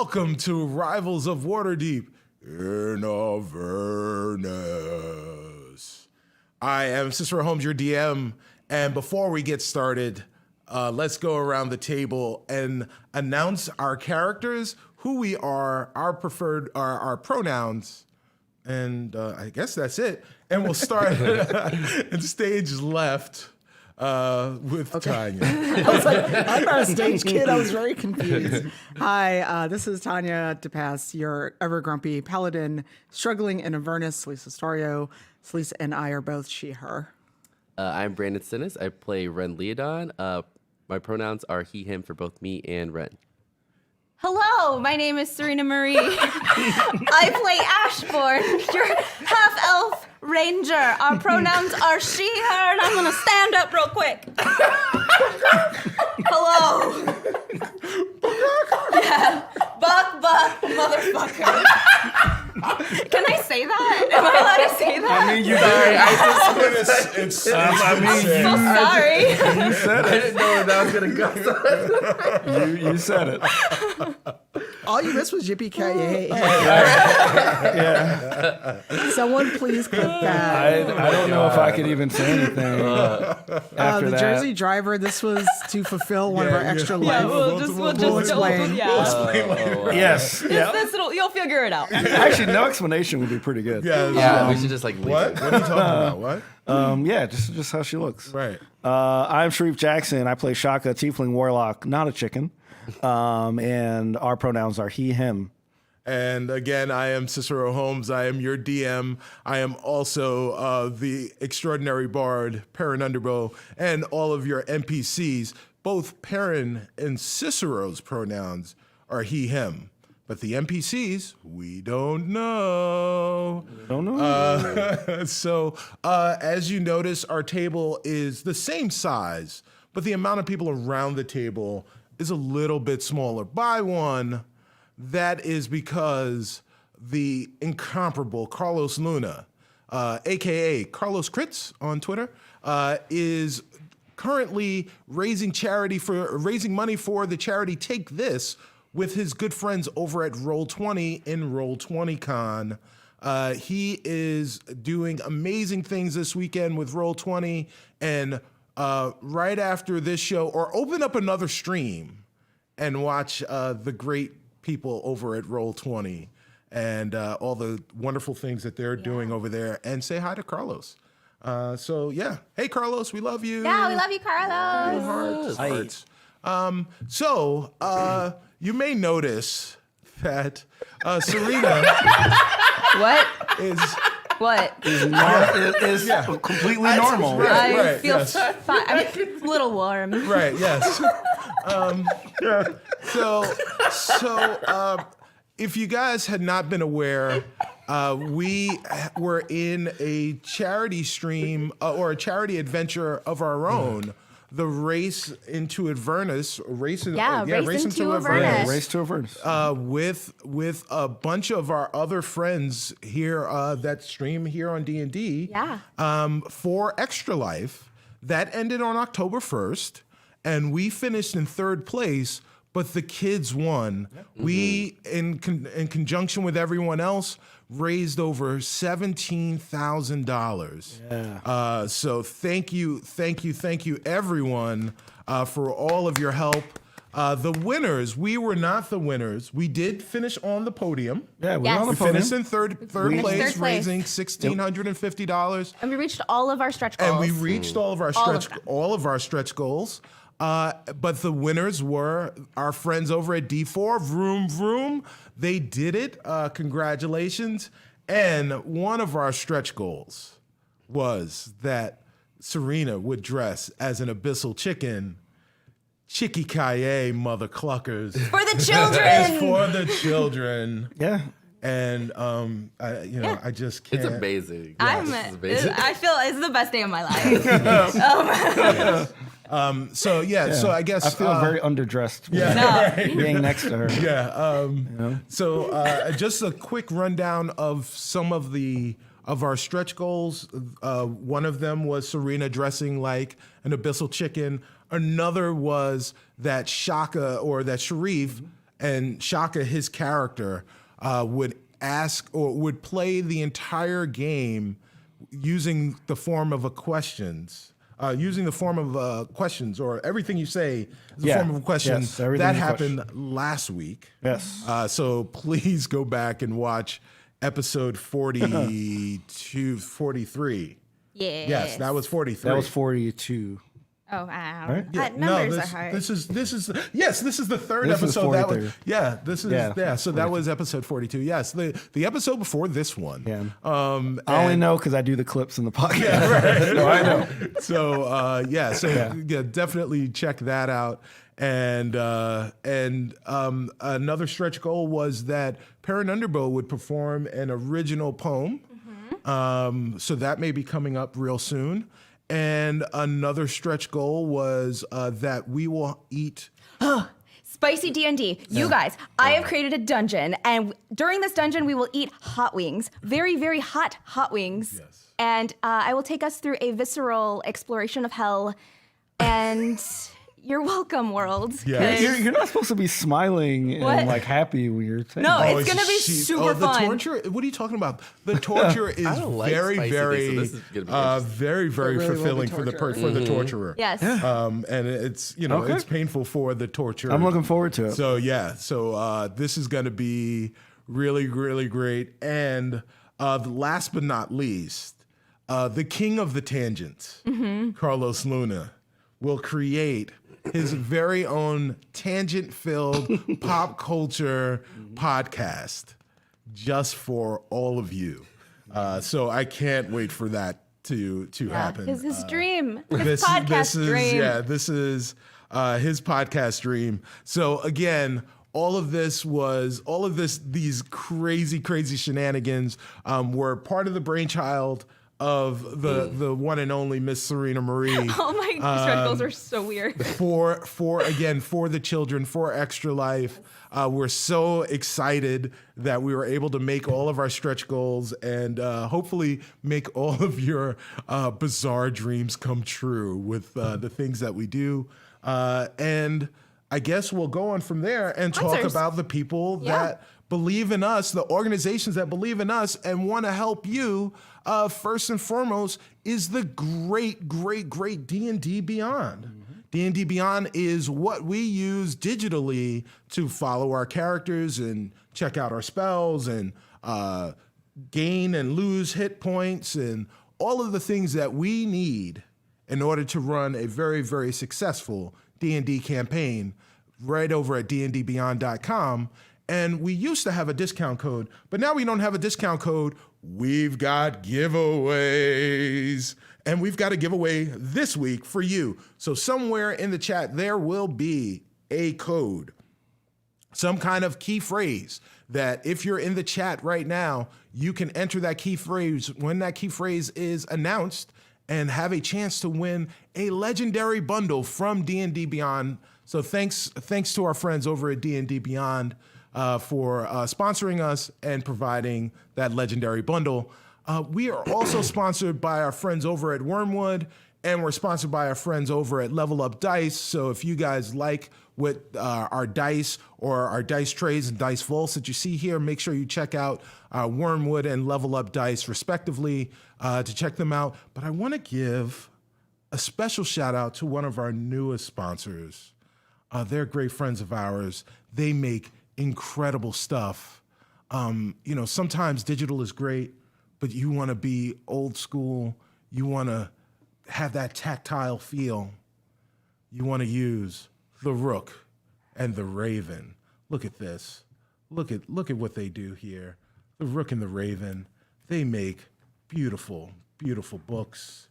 welcome to Rivals of Waterdeep in Avernus. I am Cicero Holmes, your DM, and before we get started, let's go around the table and announce our characters, who we are, our preferred, our pronouns, and I guess that's it. And we'll start in stage left. With Tanya. I was like, I'm not a stage kid. I was very confused. Hi, this is Tanya DePass, your ever grumpy paladin, struggling in Avernus. Celisa Stario. Celisa and I are both she, her. I'm Brandon Stennis. I play Ren Leodon. My pronouns are he, him for both me and Ren. Hello, my name is SurenaXMarie. I play Ashbourne, your half-elf ranger. Our pronouns are she, her, and I'm gonna stand up real quick. Hello. Yeah, buck, motherfucker. Can I say that? Am I allowed to say that? I mean, you did. I'm so sorry. You said it. I didn't know where that was gonna go. You said it. All you missed was yippee-ki-yay. Someone please clip that. I don't know if I could even say anything after The that. Jersey Driver, this was to fulfill one of our extra Yeah, life. we'll explain. Yes. Yeah. You'll figure it out. Actually, no explanation would be pretty good. Yeah, we should just like leave What? it. What are you talking about? What? Yeah, just how she looks. Right. I'm Shareef Jackson. I play Shaka, Tiefling Warlock, not a chicken. And our pronouns are he, him. And again, I am Cicero Holmes. I am your DM. I am also the extraordinary bard, Perrin Underbow, and all of your NPCs. Both Perrin and Cicero's pronouns are he, him. But the NPCs, we don't know. Don't know. So as you notice, our table is the same size, but the amount of people around the table is a little bit smaller by one. That is because the incomparable Carlos Luna, aka Carlos Crits on Twitter, is currently raising money for the charity Take This with his good friends over at Roll20 in Roll20 Con. He is doing amazing things this weekend with Roll20, and right after this show, or open up another stream and watch the great people over at Roll20 and all the wonderful things that they're doing over there, and say hi to Carlos. So yeah, hey Carlos, we love you. Yeah, we love you, Carlos. Hearts. You may notice that Surena What? is What? Is completely normal. I feel yes. fine. I'm a little warm. Right, yes. If you guys had not been aware, we were in a charity stream or a charity adventure of our own. The Race into Avernus, Race into Avernus. Race to Avernus. With a bunch of our other friends here that stream here on D&D. Yeah. For Extra Life. That ended on October 1st, and we finished in third place, but the kids won. Mm-hmm. We, in conjunction with everyone else, raised over $17,000. Yeah. So thank you, everyone, for all of your help. The winners, we were not the winners. We did finish on the podium. Yeah, we're Yes. on the We podium. finished in third place, Third place. raising $1,650. And we reached all of our stretch goals. And we reached all of our stretch goals. But the winners were our friends over at D4, Vroom Vroom. They did it. Congratulations. And one of our stretch goals was that Surena would dress as an abyssal chicken. Chicky Kaye, mother cluckers. For the children! It's for the children. Yeah. And I just can't. It's amazing. I feel it's the best day of my life. So I guess I feel very underdressed being next to her. Yeah. So just a quick rundown of some of our stretch goals. One of them was Surena dressing like an abyssal chicken. Another was that Shaka or that Shareef and Shaka, his character, would ask or would play the entire game using the form of questions, or everything you say is a form of a question. Yes, everything that is a happened last week. Yes. So please go back and watch episode 42, 43. Yeah. Yes, that was 43. That was 42. Oh, wow. Right? Yeah, Numbers no, are hard. this is the third This is episode. That was 43. this is so that was episode 42. Yes, the episode before this one. Yeah. I only know because I do the clips in the podcast. So I know. So definitely check that out. And another stretch goal was that Perrin Underbow would perform an original poem. So that may be coming up real soon. And another stretch goal was that we will eat. Spicy D&D. You guys, I have created a dungeon, and during this dungeon, we will eat hot wings. Very, very hot wings. Yes. And I will take us through a visceral exploration of hell. And you're welcome, world. Yeah. 'cause- You're not supposed to be smiling What? and like happy when you're saying No, that. it's gonna be super the fun. torture. What are you talking about? The torture is don't like very, spicy very, things, so this is gonna be interesting. very, very really will be fulfilling for the for the torturer. Yes. And it's Okay. it's painful for the torturer. I'm looking forward to it. So this is going to be really, really great. And last but not least, the king of the tangents, Carlos Luna, will create his very own tangent-filled pop culture podcast just for all of you. So I can't wait for that to happen. His dream. His podcast dream. This is his podcast dream. So again, these crazy shenanigans were part of the brainchild of the one and only Miss SurenaXMarie. Oh my, stretch goals are so weird. For the children, for Extra Life. We're so excited that we were able to make all of our stretch goals and hopefully make all of your bizarre dreams come true with the things that we do. And I guess we'll go on from there and talk Sponsors. about the people that believe in us, the organizations that believe in us and want to help you. First and foremost is the great D&D Beyond. D&D Beyond is what we use digitally to follow our characters and check out our spells and gain and lose hit points and all of the things that we need in order to run a very, very successful D&D campaign right over at dndbeyond.com. And we used to have a discount code, but now we don't have a discount code. We've got giveaways. And we've got a giveaway this week for you. So somewhere in the chat, there will be a code, some kind of key phrase that if you're in the chat right now, you can enter that key phrase when that key phrase is announced and have a chance to win a legendary bundle from D&D Beyond. So thanks to our friends over at D&D Beyond for sponsoring us and providing that legendary bundle. We are also sponsored by our friends over at Wormwood, and we're sponsored by our friends over at Level Up Dice. So if you guys like what our dice or our dice trays and dice vaults that you see here, make sure you check out Wormwood and Level Up Dice respectively to check them out. But I want to give a special shout out to one of our newest sponsors. They're great friends of ours. They make incredible stuff. Sometimes digital is great, but you want to be old school. You want to have that tactile feel. You want to use the Rook and the Raven. Look at this. Look at what they do here. The Rook and the Raven. They make beautiful, beautiful books.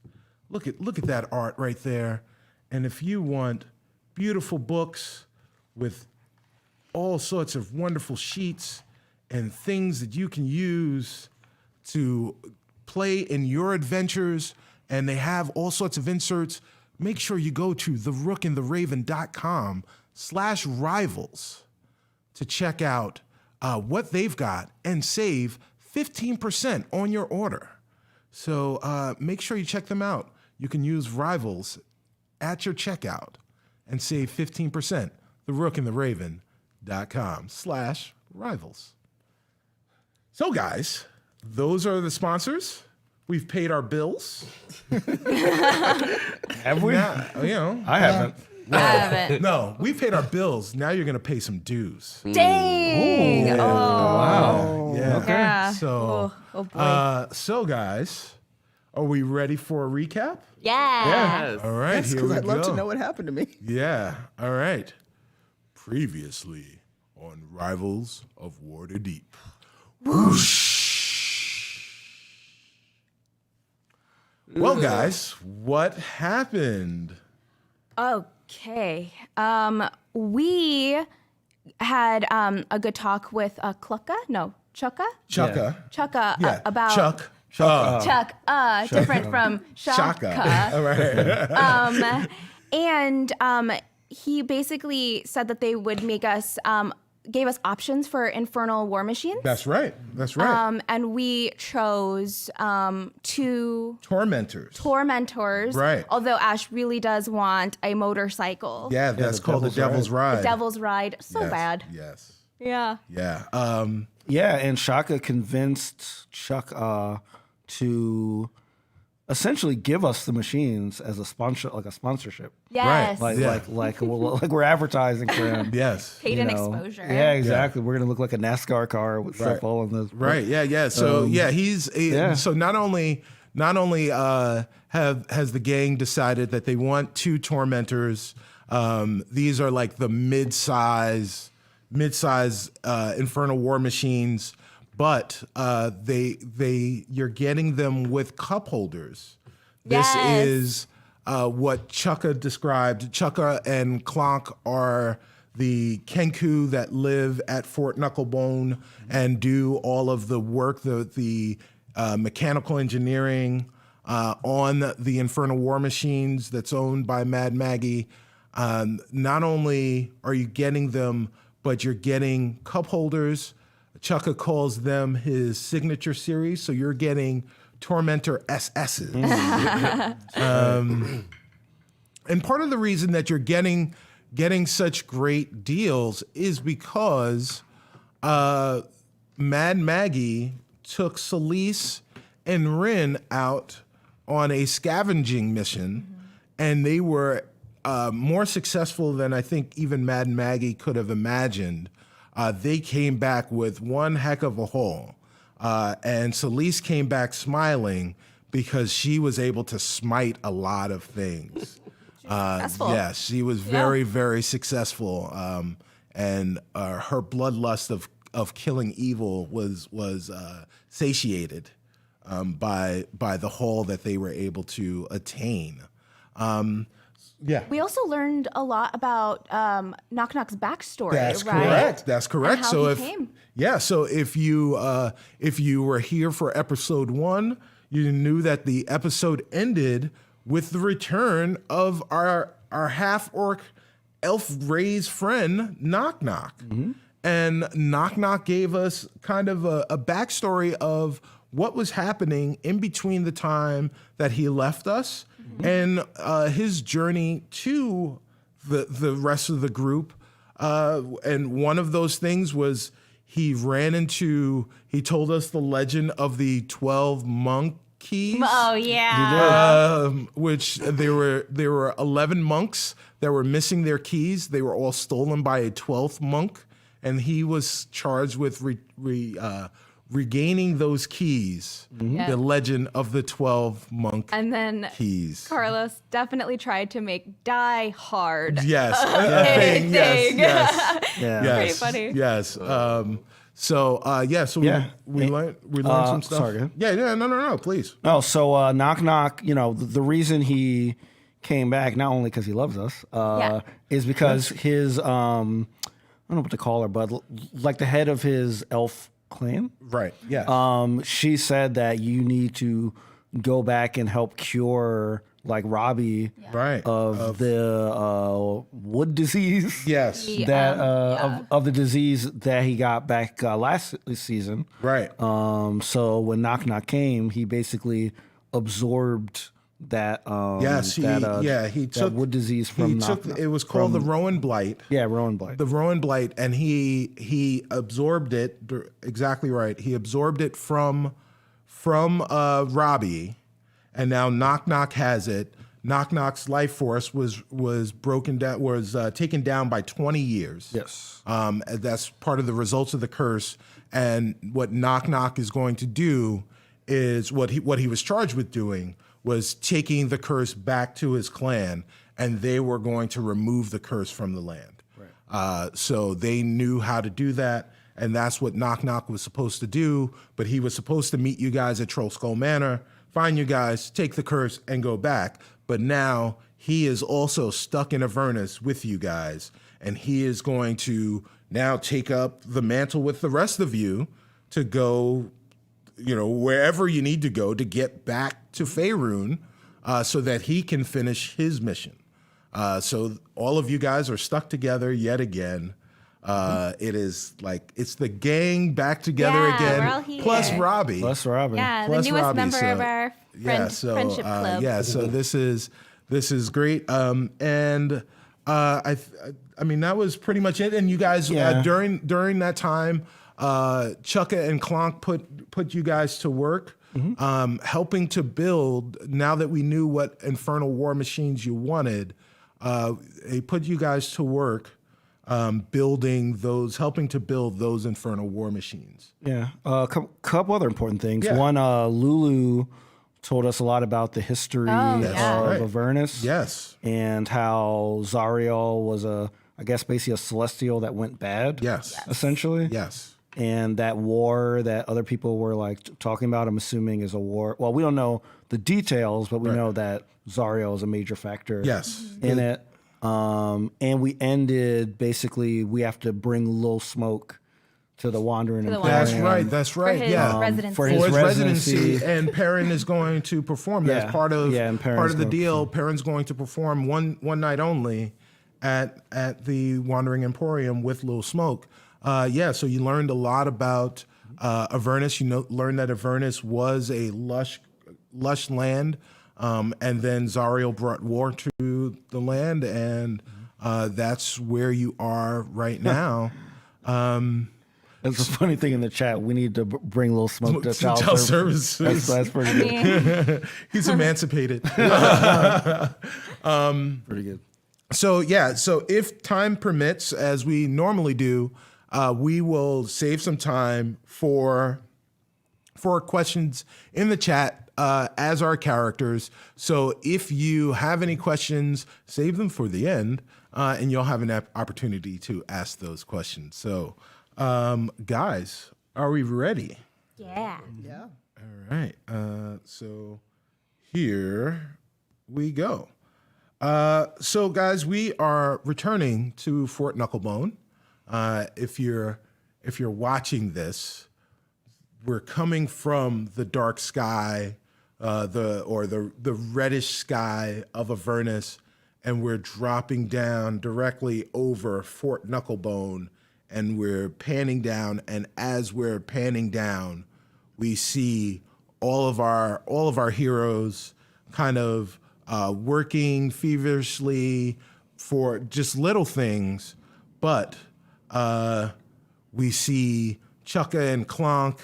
Look at that art right there. And if you want beautiful books with all sorts of wonderful sheets and things that you can use to play in your adventures, and they have all sorts of inserts, make sure you go to therookandtheраven.com/rivals to check out what they've got and save 15% on your order. So make sure you check them out. You can use Rivals at your checkout and save 15%. Therookandtheraven.com. waterdeep.com/rivals. So, guys, those are the sponsors. We've paid our bills. Have we? Now, I haven't. I haven't. no, we paid our bills. Now you're going to pay some dues. Dang. Oh. Wow. Yeah. Yeah. So, Oh boy. so guys, are we ready for a recap? Yeah. Yes. All right, here Because we I'd go. love to know what happened to me. Yeah. All right. Previously on Rivals of Waterdeep. Whoosh. Well, guys, what happened? Okay. We had a good talk with Chukka. Chukka. Chukka Yeah. about Chuck. Chuck. Different from Shaka. Shaka. All right. And he basically said that they would make us, gave us options for infernal war machines. That's right. That's right. And we chose two Tormentors. tormentors. Right. Although Ash really does want a motorcycle. Yeah, that's the called the Devil's Devil's Ride. The Devil's Ride. So Yes, bad. Yes. Yeah. Yeah. Yeah, and Shaka convinced Chuck to essentially give us the machines as a sponsor, like a sponsorship. Yes. Like, Yeah. like we're advertising for him. Yes. Paid you in know. exposure. Yeah, exactly. We're gonna look like a NASCAR car with stuff all on the Right. Yeah. Yeah. So yeah. So not only has the gang decided that they want two tormentors. These are like the mid-size infernal war machines, but you're getting them with cup holders. This Yes. is what Chukka described. Chukka and Clonk are the Kenku that live at Fort Knucklebone and do all of the work, the mechanical engineering on the Infernal War Machines that's owned by Mad Maggie. Not only are you getting them, but you're getting cup holders. Chukka calls them his signature series, so you're getting Tormentor SS's. And part of the reason that you're getting such great deals is because Mad Maggie took Celise and Rin out on a scavenging mission, and they were more successful than I think even Mad Maggie could have imagined. They came back with one heck of a haul. And Celise came back smiling because she was able to smite a lot of things. Successful. Yes, she was very, very successful. And her bloodlust of killing evil was satiated by the haul that they were able to attain. Yeah. We also learned a lot about Knock Knock's backstory. That's right? correct. That's correct. And how So he came. so if you were here for episode 1, you knew that the episode ended with the return of our half orc elf raised friend Knock Knock. And Knock Knock gave us kind of a backstory of what was happening in between the time that he left us and his journey to the rest of the group. And one of those things was he told us the legend of the 12 monkeys. Oh yeah. Which there were 11 monks that were missing their keys. They were all stolen by a 12th monk, and he was charged with regaining those keys. The legend of the 12 monk And then keys. Carlos definitely tried to make Die Hard. Yes, Thing. yes, Yeah. Pretty funny. Yes. So we learned some stuff. sorry, go ahead. Yeah, no, please. Oh, so Knock Knock, the reason he came back, not only because he loves us, is because his, I don't know what to call her, but like the head of his elf clan, Right. Yeah. she said that you need to go back and help cure like Robbie right. of the wood disease. Yes. That of the disease that he got back last season. Right. So when Knock Knock came, he basically absorbed that Yes, he that took wood disease from he took it was called the Rowan blight. Yeah, Rowan blight. The Rowan blight, and he absorbed it. Exactly right. He absorbed it from Robbie, and now Knock Knock has it. Knock Knock's life force was broken down, taken down by 20 years. Yes. That's part of the results of the curse. And what Knock Knock is going to do is what he was charged with doing was taking the curse back to his clan, and they were going to remove the curse from the land. Right. So they knew how to do that, and that's what Knock Knock was supposed to do. But he was supposed to meet you guys at Troll Skull Manor, find you guys, take the curse, and go back. But now he is also stuck in Avernus with you guys, and he is going to now take up the mantle with the rest of you to go, wherever you need to go to get back to Faerun, so that he can finish his mission. So all of you guys are stuck together yet again. It is like it's the gang back together again. We're all here. Plus Robbie. Yeah, Plus the newest Robbie, member so- of our friendship club. So this is great. And I mean that was pretty much it. And you guys during that time, Chukka and Clonk put you guys to work, helping to build. Now that we knew what infernal war machines you wanted, they put you guys to work. Helping to build those infernal war machines. Yeah, a couple other important things. Yeah. One, Lulu told us a lot about the history of right. Avernus. Yes. And how Zariel was basically a celestial that went bad. Yes. Essentially. Yes. And that war that other people were like talking about, I'm assuming is a war. Well, we don't know the details, but we know that Zariel is a major factor in it. And we ended basically, we have to bring Lil Smoke to the Wandering Emporium. That's right. For his residency. For his residency. And Perrin is going to perform. That's part of the deal. Perform. Perrin's going to perform one night only at the Wandering Emporium with Lil Smoke. So you learned a lot about Avernus. Learned that Avernus was a lush land, and then Zariel brought war to the land, and that's where you are right now. That's a funny thing in the chat. We need to bring Lil Smoke to child services. That's pretty good. He's emancipated. Pretty good. So if time permits, as we normally do, we will save some time for questions in the chat as our characters. So if you have any questions, save them for the end, and you'll have an opportunity to ask those questions. So, guys, are we ready? Yeah. All right. So here we go. So guys, we are returning to Fort Knucklebone. If you're watching this, we're coming from the dark sky, the reddish sky of Avernus, and we're dropping down directly over Fort Knucklebone, and we're panning down. And as we're panning down, we see all of our heroes kind of working feverishly for just little things, but we see Chukka and Clonk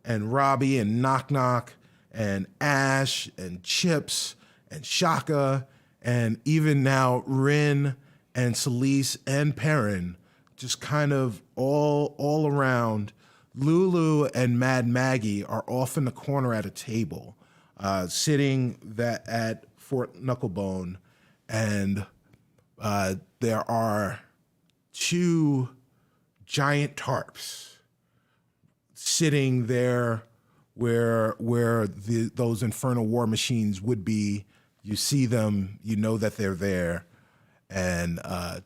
and Robbie and Knock Knock and Ash and Chips and Shaka and even now Rin and Celise and Perrin, just kind of all around. Lulu and Mad Maggie are off in the corner at a table, sitting at Fort Knucklebone, and there are two giant tarps sitting there where those infernal war machines would be. You see them, you know that they're there, and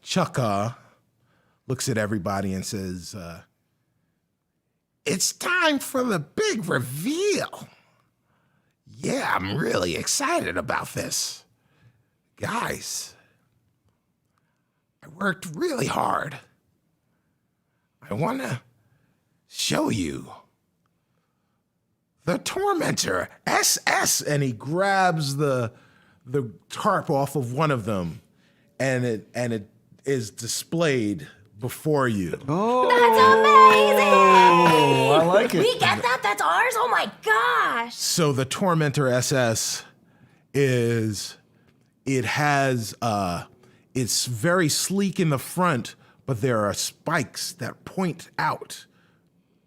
Chukka looks at everybody and says, "It's time for the big reveal. Yeah, I'm really excited about this. Guys, I worked really hard. I want to show you the Tormentor SS." And he grabs the the tarp off of one of them, and it is displayed before you. That's amazing! Oh, I like it. We get that? That's ours? Oh my gosh! So the Tormentor SS is, it has, it's very sleek in the front, but there are spikes that point out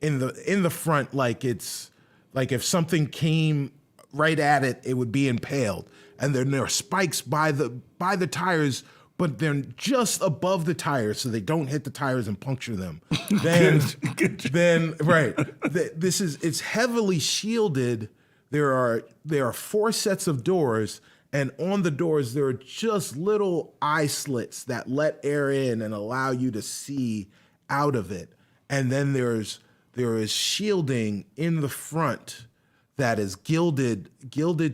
in the front, like it's like if something came right at it, it would be impaled. And then there are spikes by the tires, but they're just above the tires, so they don't hit the tires and puncture them. Then right, it's heavily shielded. There are 4 sets of doors, and on the doors there are just little eye slits that let air in and allow you to see out of it. And then there is shielding in the front that is gilded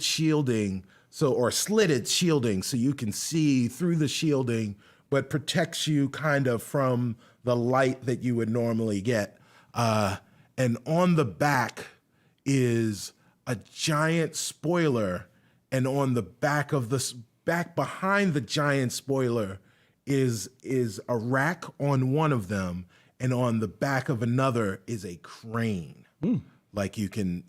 shielding, or slitted shielding, so you can see through the shielding, but protects you kind of from the light that you would normally get. And on the back is a giant spoiler, and on the back behind the giant spoiler is a rack on one of them, and on the back of another is a crane. Like you can,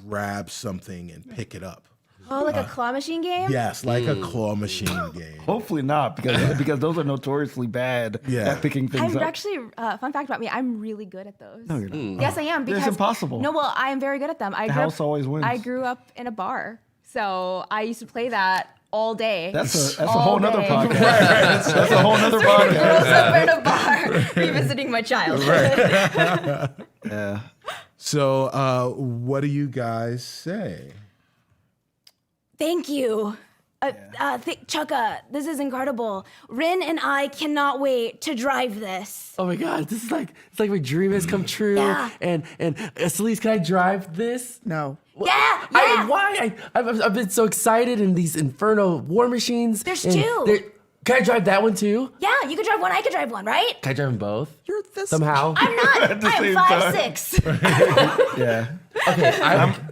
grab something and pick it up. Oh, like a claw machine game? Yes, like a claw machine game. Hopefully not, because those are notoriously bad at picking things I'm up. actually, fun fact about me, I'm really good at those. No, you're not. Yes, I am. Because, It's impossible. No, well, I am very good at them. The house always wins. I grew up in a bar, so I used to play that all day. That's a all whole nother day. podcast. That's a whole nother podcast. Grows up in a bar, revisiting my childhood. Yeah. So, what do you guys say? Thank you. Chukka, this is incredible. Rin and I cannot wait to drive this. Oh my God, this is it's like my dream has come true. Yeah. And Celeste, can I drive this? No. Yeah. I've been so excited in these Inferno war machines. There's and 2. Can I drive that one too? Yeah, you could drive one, I could drive one, right? Can I drive them both? You're this. Somehow. I'm not. I'm 5'6". Yeah. Okay,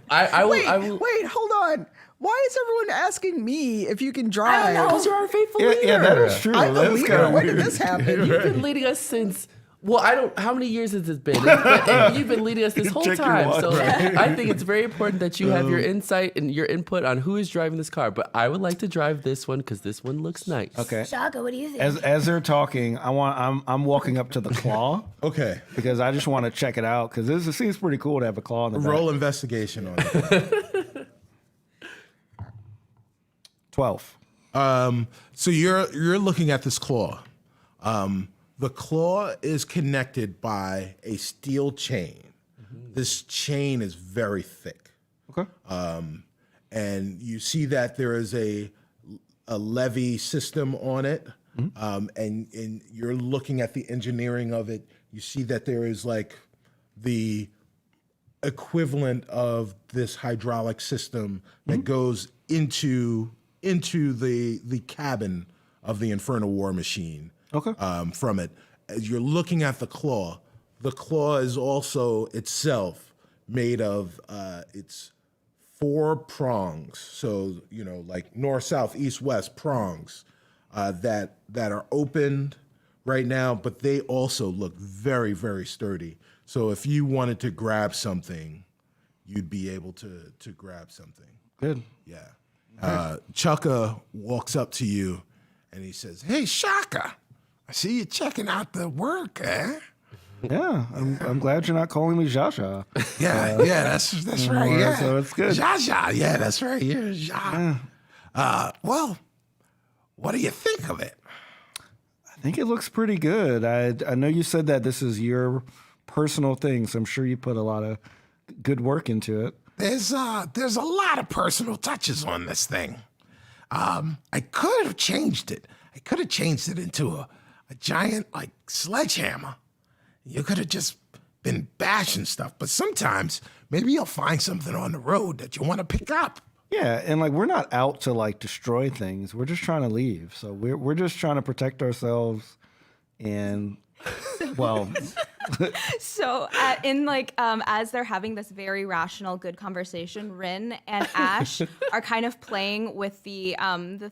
I will. Wait, hold on. Why is everyone asking me if you can drive? I don't know. Because you're our faithful leader. Yeah, that is true. I'm the That's leader. kinda When did weird. this happen? You've been leading us since. Well, how many years has it been? And you've been leading us this whole Check your time. watch. So I think it's very important that you have your insight and your input on who is driving this car. But I would like to drive this one because this one looks nice. Okay. Shaka, what do you think? As they're talking, I'm walking up to the claw Okay, because I just want to check it out because it seems pretty cool to have a claw in the back. roll investigation on it. 12. So you're looking at this claw. The claw is connected by a steel chain. This chain is very thick. Okay. And you see that there is a levy system on it. And you're looking at the engineering of it. You see that there is like the equivalent of this hydraulic system that goes into the cabin of the Infernal War Machine. Okay. From it. As you're looking at the claw is also itself made of it's 4 prongs. So, like north, south, east, west prongs that are opened right now, but they also look very, very sturdy. So if you wanted to grab something, you'd be able to grab something. Good. Yeah. Chukka walks up to you and he says, "Hey, Shaka, I see you checking out the work, eh?" Yeah, I'm glad you're not calling me Jaja. Yeah, that's right. Yeah, so it's good. Jaja, yeah, that's right. You're Ja. Well, what do you think of it? I think it looks pretty good. I know you said that this is your personal thing, so I'm sure you put a lot of good work into it. There's a lot of personal touches on this thing. I could have changed it. I could have changed it into a giant like sledgehammer. You could have just been bashing stuff, but sometimes maybe you'll find something on the road that you want to pick up. Yeah, and like we're not out to like destroy things. We're just trying to leave. So we're just trying to protect ourselves and well, So as they're having this very rational, good conversation, Rin and Ash are kind of playing with the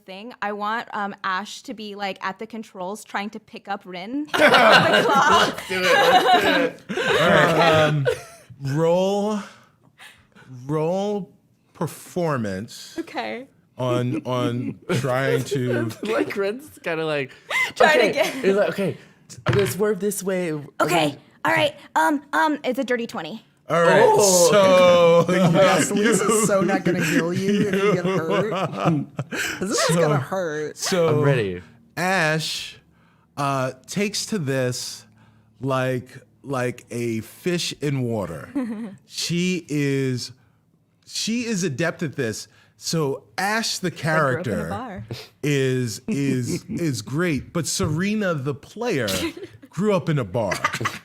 thing. I want Ash to be like at the controls trying to pick up Rin. The claw. Let's do it. Roll performance Okay. on trying to. Like Ren's kind of like Trying to okay. get- He's like, okay, I'm gonna swerve this way. Okay. All right. It's a dirty 20. All right, so Celeste is so not going to heal you if you get hurt. This is going to hurt. so I'm ready. Ash takes to this like a fish in water. She is adept at this. So Ash the grew up in a character bar. is great, but Surena the player grew up in a bar.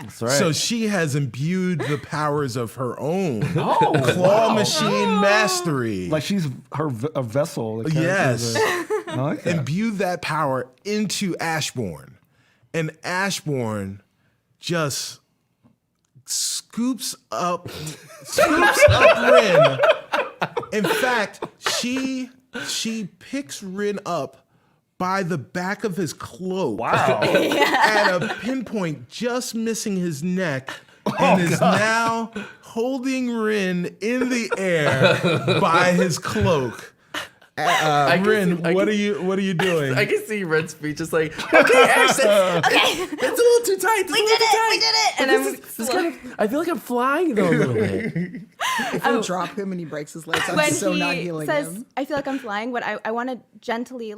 That's right. So she has imbued the powers of her own claw machine mastery. like she's a vessel. The Yes. I like that. Imbue that power into Ashbourne. And Ashbourne just scoops up Rin. In fact, she picks Rin up by the back of his cloak. Wow. At a pinpoint, just missing his neck, and is now holding Rin in the air by his cloak. Rin, what are you doing? I can see Ren's speech just like, okay, Ash, that's a little too tight. We did it. And I feel like I'm flying though a little bit. If you drop him and he breaks his legs, I'm when so he not healing says, him. I feel like I'm flying, but I want to gently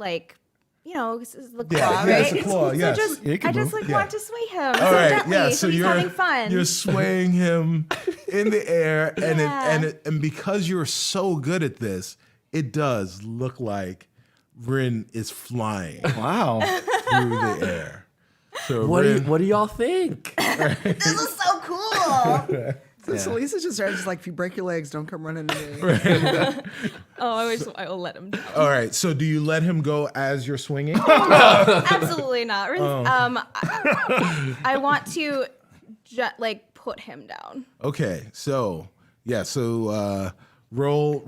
this is the claw, Yeah, right? yeah, it's a claw, yes. So just, Yeah, you can I just move. want to sway him All so right, gently, yeah. so So he's having fun. you're swaying him in the air, and Yeah. and because you're so good at this, it does look like Rin is flying Wow. through the air. So What Rin, do y'll think? This is so cool. So Lisa's just like, if you break your legs, don't come running to me. I will let him down. all right. So do you let him go as you're swinging? Absolutely not. I want to put him down. Okay. So yeah. So roll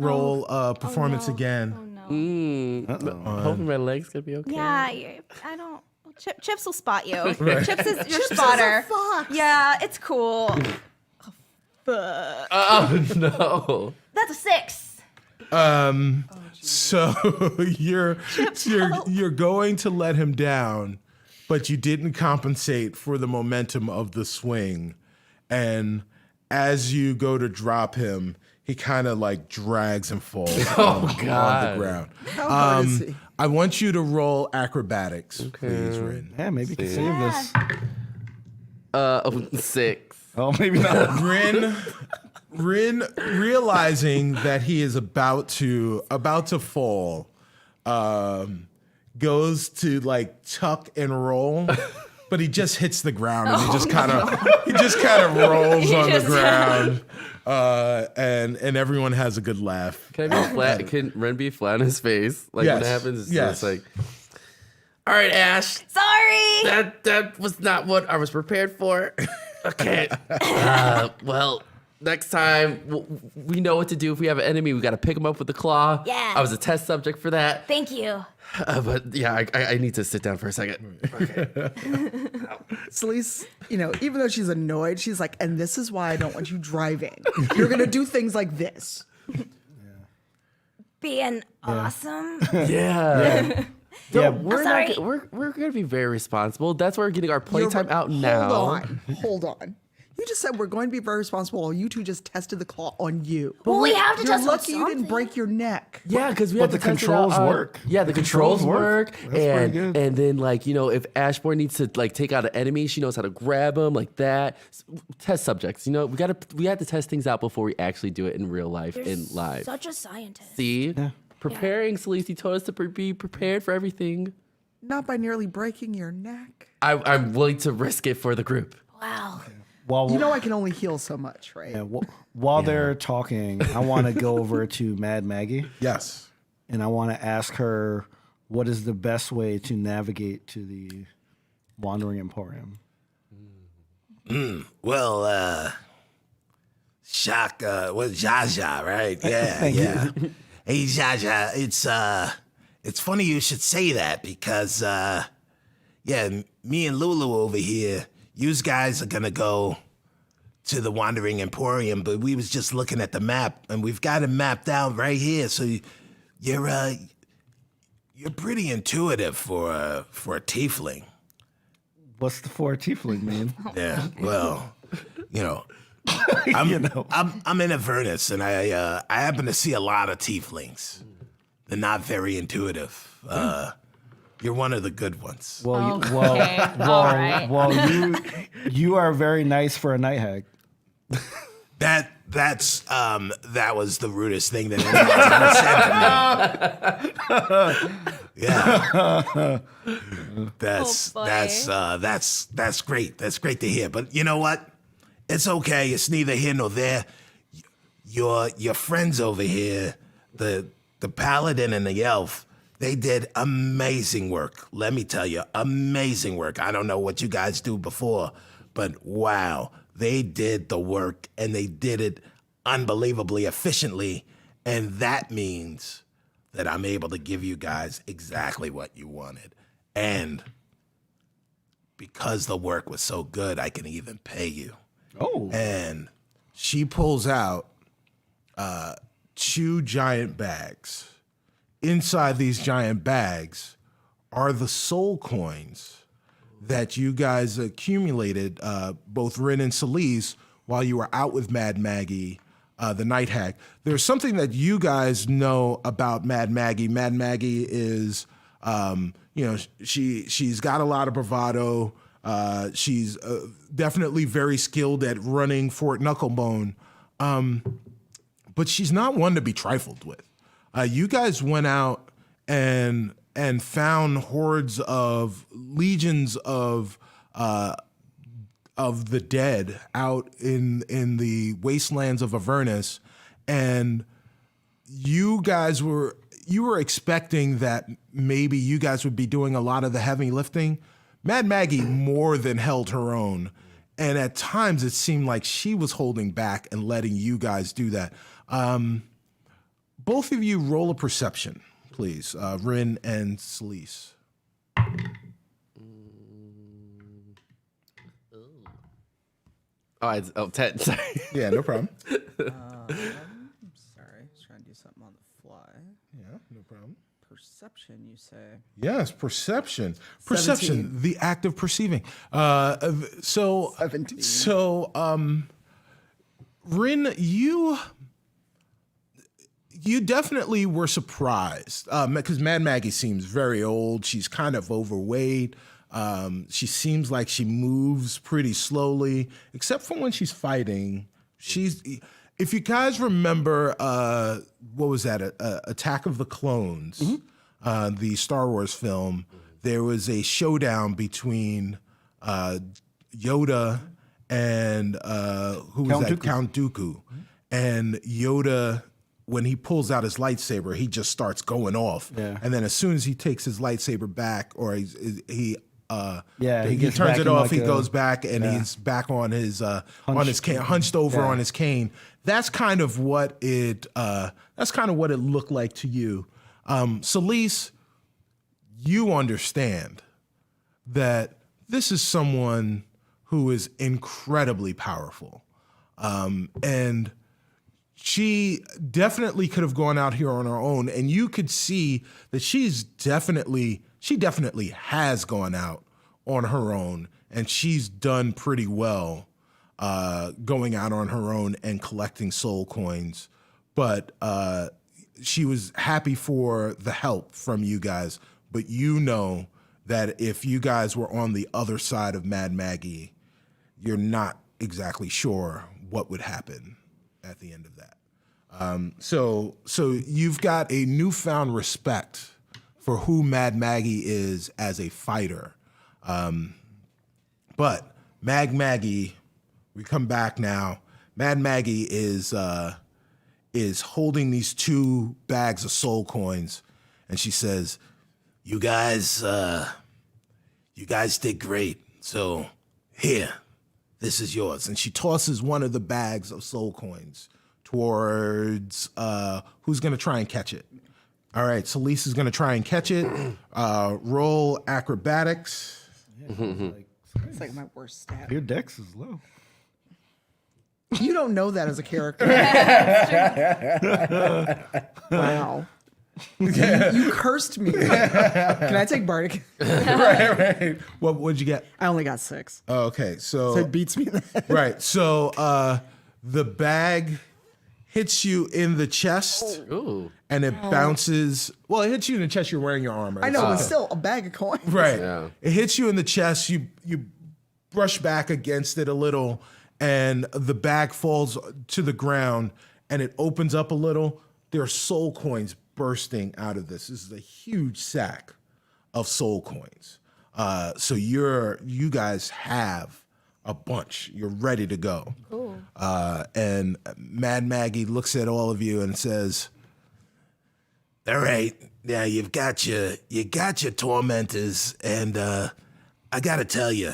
performance no. again. Oh no. Hoping my legs gonna be okay. Yeah, I don't. Chips will spot you. Chips is your spotter. Yeah, it's cool. Oh no. That's a 6. So you're going to let him down, but you didn't compensate for the momentum of the swing, and as you go to drop him, he kind of like drags and falls on the ground. How hard is he? I want you to roll acrobatics, please, Rin. Yeah, maybe you can save this. 6. Oh, maybe not. Rin, realizing that he is about to fall, goes to like tuck and roll, but he just hits the ground and he just kind of rolls on the ground, and everyone has a good laugh. Can I be flat? Can Ren be flat on his face? Like when it Yes. happens, it's Yes. just like, all right, Ash, Sorry. that was not what I was prepared for. Okay. Well, next time we know what to do. If we have an enemy, we got to pick him up with the claw. Yeah. I was a test subject for that. Thank you. But yeah, I need to sit down for a second. Okay. Celeste, even though she's annoyed, she's like, and this is why I don't want you driving. You're going to do things like this. Being awesome. Yeah. Yeah, We're sorry. not. We're gonna be very responsible. That's why we're getting our playtime out now. Hold on. You just said we're going to be very responsible while you two just tested the claw on you. Well, we have to You're test lucky you something. didn't break your neck. Yeah, because we But have to the test it out controls on- work. Yeah, the controls work, That's pretty good. and then if Ashbourne needs to take out an enemy, she knows how to grab them like that. Test subjects, we have to test things out before we actually do it in real life in live. Such a scientist. See, preparing. Celeste told us to be prepared for everything. Not by nearly breaking your neck. I'm willing to risk it for the group. Wow. While I can only heal so much, right? while they're talking, I want to go over to Mad Maggie Yes. and I want to ask her what is the best way to navigate to the Wandering Emporium. Well, Shock, Jaja, right? Yeah, Thank yeah. Hey, Jaja, it's funny you should say that because, me and Lulu over here, you guys are gonna go to the Wandering Emporium, but we was just looking at the map, and we've got it mapped out right here. So you're pretty intuitive for a tiefling. What's the for a tiefling mean? Yeah, well, I'm in Avernus, and I happen to see a lot of tieflings. They're not very intuitive. You're one of the good ones. Well, Okay, all right. you are very nice for a night hag. That was the rudest thing that anyone's ever said to me. Yeah, that's great. That's great to hear. But you know what? It's okay. It's neither here nor there. Your friends over here, the paladin and the elf, they did amazing work. Let me tell you, amazing work. I don't know what you guys do before, but wow, they did the work and they did it unbelievably efficiently. And that means that I'm able to give you guys exactly what you wanted. And because the work was so good, I can even pay you. Oh. And she pulls out 2 giant bags. Inside these giant bags are the soul coins that you guys accumulated, both Rin and Celise, while you were out with Mad Maggie, the Night Hag. There's something that you guys know about Mad Maggie. Mad Maggie is, she's got a lot of bravado. She's definitely very skilled at running Fort Knucklebone, but she's not one to be trifled with. You guys went out and found hordes of legions of the dead out in the wastelands of Avernus, and you were expecting that maybe you guys would be doing a lot of the heavy lifting. Mad Maggie more than held her own, and at times it seemed like she was holding back and letting you guys do that. Both of you roll a perception, please, Rin and Celise. Oh, 10. Sorry. Yeah, no problem. Sorry, I was trying to do something on the fly. Yeah, no problem. Perception, you say? Yes, perception. Perception, 17. the act of perceiving. 17. Rin, you definitely were surprised because Mad Maggie seems very old. She's kind of overweight. She seems like she moves pretty slowly, except for when she's fighting. If you guys remember, what was that? Attack of the Clones, the Star Wars film. There was a showdown between Yoda and who was Count that? Dooku. Count Dooku. And Yoda, when he pulls out his lightsaber, he just starts going off. Yeah. And then as soon as he takes his lightsaber back, or he gets turns back it in off, like he a- goes back and he's back on his cane, hunched over Yeah. on his cane. That's kind of what it looked like to you. Celise, you understand that this is someone who is incredibly powerful. And she definitely could have gone out here on her own, and you could see that she definitely has gone out on her own, and she's done pretty well going out on her own and collecting soul coins. But she was happy for the help from you guys. But you know that if you guys were on the other side of Mad Maggie, you're not exactly sure what would happen at the end of that. So you've got a newfound respect for who Mad Maggie is as a fighter. But Maggie, we come back now. Mad Maggie is holding these 2 bags of soul coins, and she says, "You guys did great. So here, This is yours. And she tosses one of the bags of soul coins towards who's going to try and catch it. All right, so Lisa's going to try and catch it. Roll acrobatics. It's like my worst stat. Your dex is low. You don't know that as a character. Wow. You cursed me. Can I take Bardic? Right. What'd you get? I only got 6. Okay, So it beats me. right. So the bag hits you in the chest, Ooh. and it bounces. Well, it hits you in the chest. You're wearing your armor. I know, but still a bag of coins. Right. Yeah. It hits you in the chest. You brush back against it a little, and the bag falls to the ground, and it opens up a little. There are soul coins bursting out of this. This is a huge sack of soul coins. So you guys have a bunch. You're ready to go. Cool. And Mad Maggie looks at all of you and says, All right. Yeah, you got your tormentors, and I gotta tell you,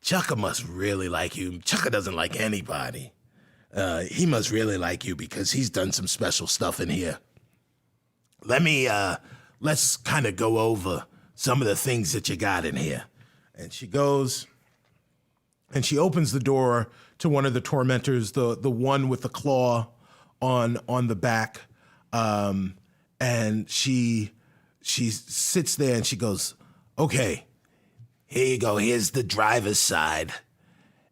Chucka must really like you. Chucka doesn't like anybody. He must really like you because he's done some special stuff in here. Let's kind of go over some of the things that you got in here. and she goes and she opens the door to one of the tormentors, the one with the claw on the back, and she sits there and she goes, Okay, here you go. Here's the driver's side.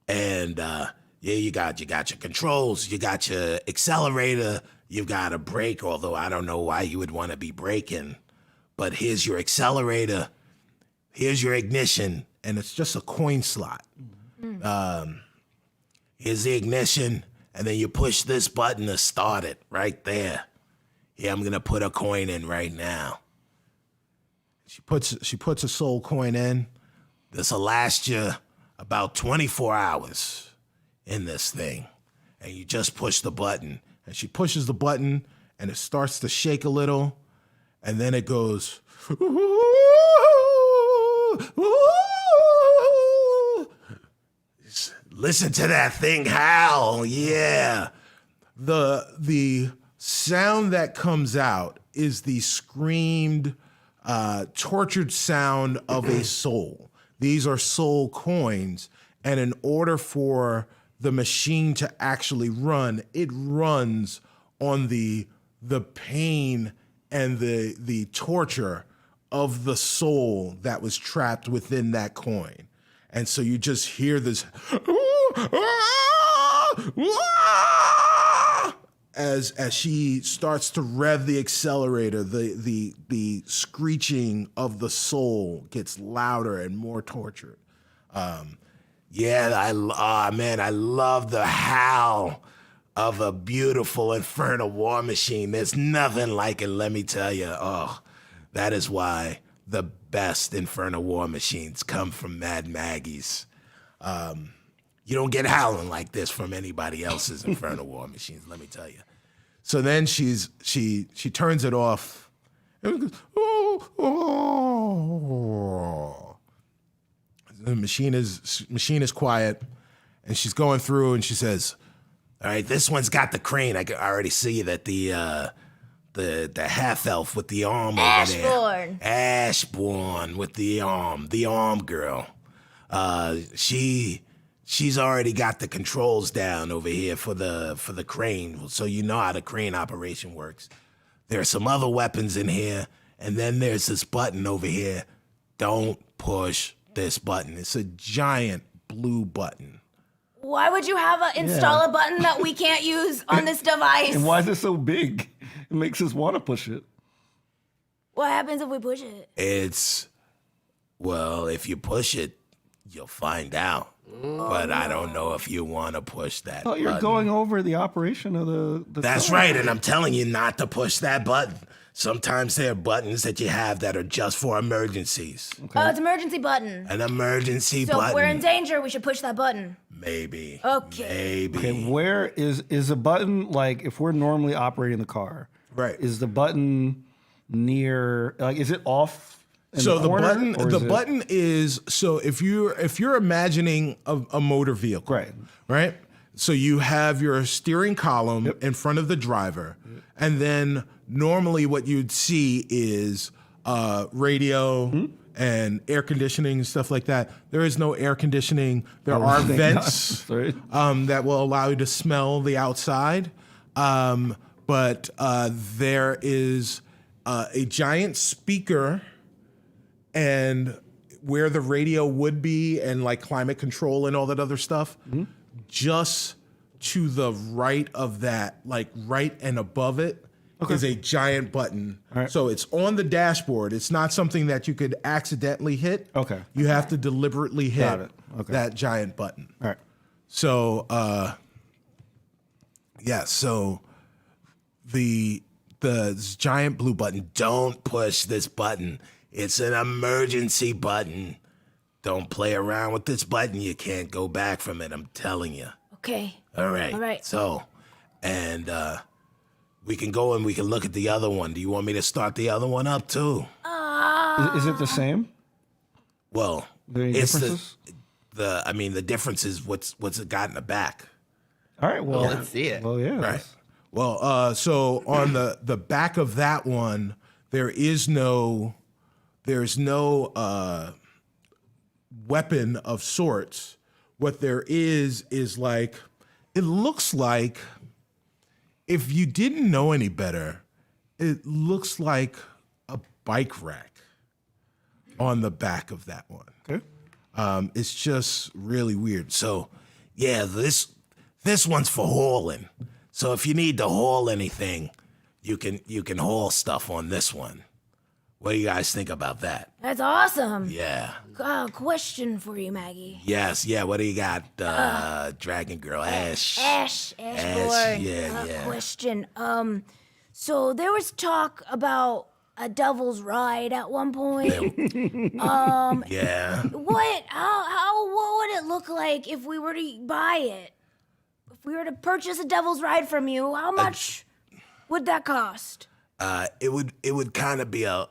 And yeah, you got your controls, you got your accelerator, you've got a brake, although I don't know why you would want to be braking. But here's your accelerator, here's your ignition, and it's just a coin slot. here's the ignition, and then you push this button to start it right there. Yeah, I'm gonna put a coin in right now. She puts a soul coin in. This'll last you about 24 hours in this thing. And you just push the button. And she pushes the button, and it starts to shake a little, and then it goes. Listen to that thing howl, yeah. The sound that comes out is the screamed, tortured sound of a soul. These are soul coins, and in order for the machine to actually run, it runs on the pain and the torture of the soul that was trapped within that coin. And so you just hear this as she starts to rev the accelerator, the screeching of the soul gets louder and more tortured. Yeah, I love the howl of a beautiful infernal war machine. There's nothing like it, let me tell you. Oh, that is why the best infernal war machines come from Mad Maggie's. You don't get howling like this from anybody else's infernal war machines, let me tell you. So then she turns it off. And it goes, oh. The machine is quiet, and she's going through, and she says, All right, this one's got the crane. I can already see that the half elf with the arm over there. Ashbourne with the arm girl. She's already got the controls down over here for the crane, so you know how the crane operation works. There are some other weapons in here, and then there's this button over here. Don't push this button. It's a giant blue button. Why would you have install a button that we can't use on this device? And why is it so big? It makes us want to push it. What happens if we push it? If you push it, you'll find out. But I don't know if you want to push that Oh, you're button. going over the operation of the That's car. right, and I'm telling you not to push that button. Sometimes there are buttons that you have that are just for emergencies. Oh, it's an emergency button. An emergency So button. if we're in danger, we should push that button. Maybe. Okay. Maybe. Okay, where is a button, like if we're normally operating the car, Right. is the button near, like is it off So the corner, button, or is the it- button is so if you're imagining a motor vehicle, Right. right? So you have your steering column in front of the driver, and then normally what you'd see is radio and air conditioning and stuff like that. There is no air conditioning. There are thank vents God. Sorry. that will allow you to smell the outside, but there is a giant speaker. And where the radio would be and like climate control and all that other stuff, just to the right of that, like right and above it, is a giant button. Right. So it's on the dashboard. It's not something that you could accidentally hit. Okay. You have to deliberately hit Got it. Okay. that giant button. All right. So, so the giant blue button, Don't push this button. It's an emergency button. Don't play around with this button. You can't go back from it. I'm telling you. Okay. All right. All right. So, and we can go and we can look at the other one. Do you want me to start the other one up too? Is it the same? Well, There any it's differences? the difference is what's it got in the back. All right. Well, Let's see it. Well, yeah. Right. well, so on the back of that one, there's no weapon of sorts. What there is like, it looks like, if you didn't know any better, it looks like a bike rack on the back of that one. Okay. It's just really weird. So, yeah, this one's for hauling. So if you need to haul anything, you can haul stuff on this one. What do you guys think about that? That's awesome. Yeah. Question for you, Maggie. Yes. Yeah. What do you got, Dragon Girl? Ash. Ashbourne. Yeah. Question. So there was talk about a devil's ride at one point. Yeah. What would it look like if we were to buy it? If we were to purchase a devil's ride from you, how much would that cost? It would kind of be a,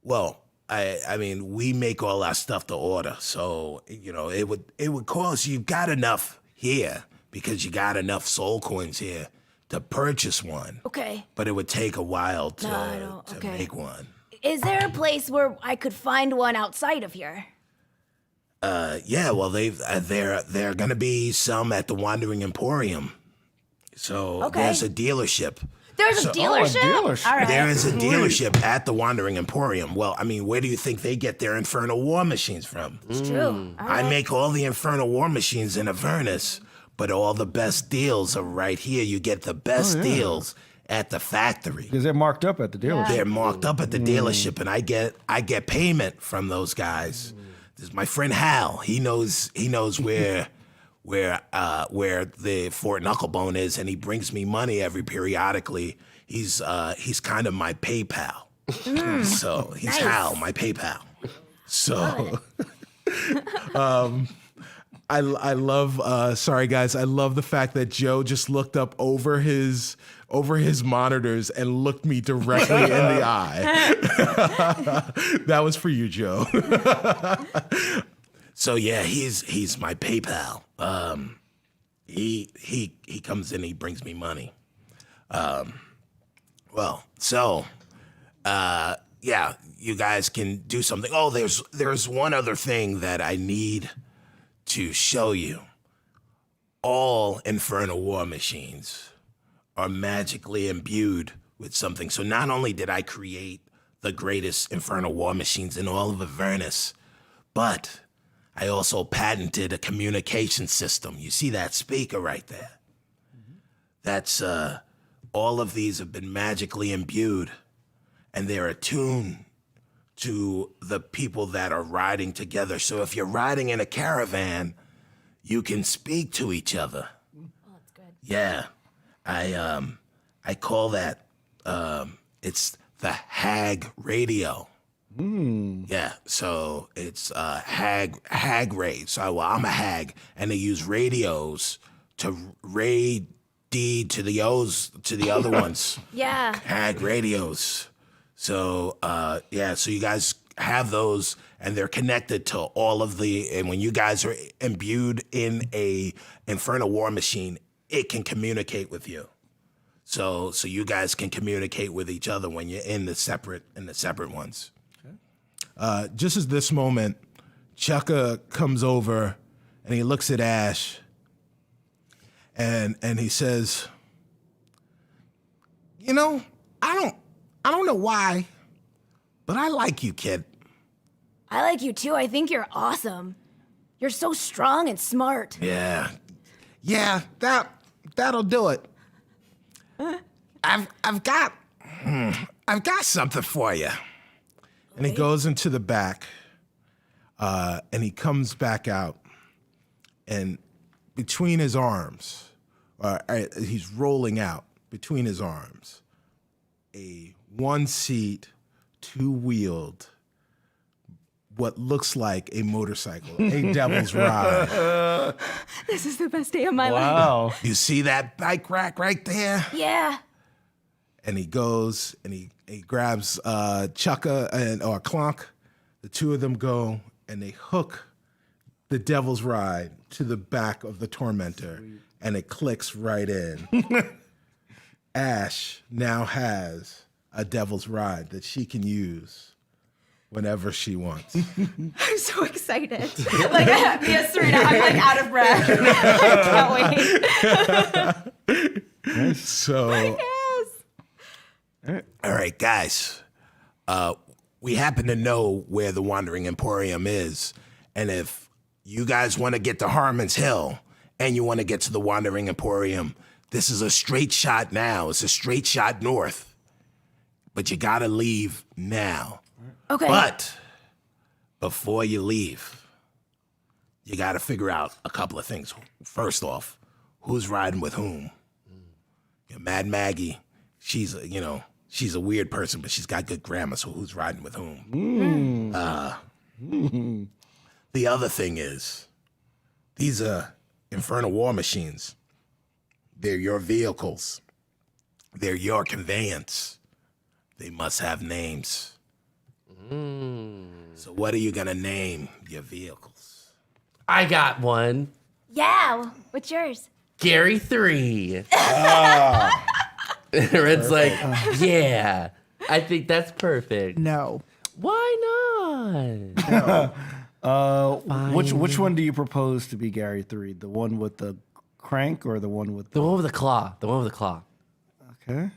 well, I mean, we make all our stuff to order, so it would cost. You've got enough here because you got enough soul coins here to purchase one. Okay. But it would take a while I don't- to okay. make one. Is there a place where I could find one outside of here? Yeah, well, they're gonna be some at the Wandering Emporium. So Okay. there's a dealership. There's a dealership? dealership. All right. There is a dealership at the Wandering Emporium. Well, I mean, where do you think they get their Infernal War machines from? It's true. All I right. make all the Infernal War machines in Avernus, but all the best deals are right here. You get the best deals at the factory. Because they're marked up at the dealership. They're marked up at the dealership, and I get payment from those guys. This is my friend Hal. He knows where the Fort Knucklebone is, and he brings me money every periodically. He's kind of my PayPal. So he's Nice. Hal, my PayPal. So I love. Sorry, guys. I love the fact that Joe just looked up over his monitors and looked me directly in the eye. That was for you, Joe. So yeah, he's my PayPal. He comes in, he brings me money. Yeah, you guys can do something. Oh, there's one other thing that I need to show you. All Infernal War machines are magically imbued with something. So not only did I create the greatest Infernal War machines in all of Avernus, but I also patented a communication system. You see that speaker right there? That's, all of these have been magically imbued, and they're attuned to the people that are riding together. So if you're riding in a caravan, you can speak to each other. Oh, that's good. Yeah, I call that, it's the Hag radio. Yeah, so it's hag raid. So well, I'm a hag, and they use radios to raid deed to the other ones. Yeah. Hag radios. So so you guys have those, and they're connected to all of and when you guys are imbued in a infernal war machine, it can communicate with you. So you guys can communicate with each other when you're in the separate ones. Okay. Just as this moment, Chukka comes over and he looks at Ash and he says, "You know, I don't know why, but I like you, kid." I like you too. I think you're awesome. You're so strong and smart. Yeah, that'll do it. I've got something for you. And he goes into the back, and he comes back out, and between his arms, he's rolling out between his arms, a one-seat, two-wheeled, what looks like a motorcycle, a devil's ride. This is the best day of my life. Wow. You see that bike rack right there? Yeah. And he goes and he grabs Chukka or Clonk. The two of them go and they hook the devil's ride to the back of the tormentor, and it clicks right in. Ash now has a devil's ride that she can use whenever she wants. I'm so excited. Like, yes, Surena, I'm like out of breath. I can't wait. So, Yes. all right, guys. We happen to know where the Wandering Emporium is, and if you guys want to get to Harmon's Hill and you want to get to the Wandering Emporium, this is a straight shot now. It's a straight shot north, but you gotta leave now. Okay. But before you leave, you got to figure out a couple of things. First off, who's riding with whom? Mad Maggie, she's a weird person, but she's got good grammar. So who's riding with whom? The other thing is, these are infernal war machines. They're your vehicles. They're your conveyance. They must have names. So what are you gonna name your vehicles? I got one. Yeah. What's yours? Gary 3. Red's like, yeah, I think that's perfect. No. Why not? Which one do you propose to be Gary 3? The one with the crank or the one with The one with the claw. The one with the claw. Okay.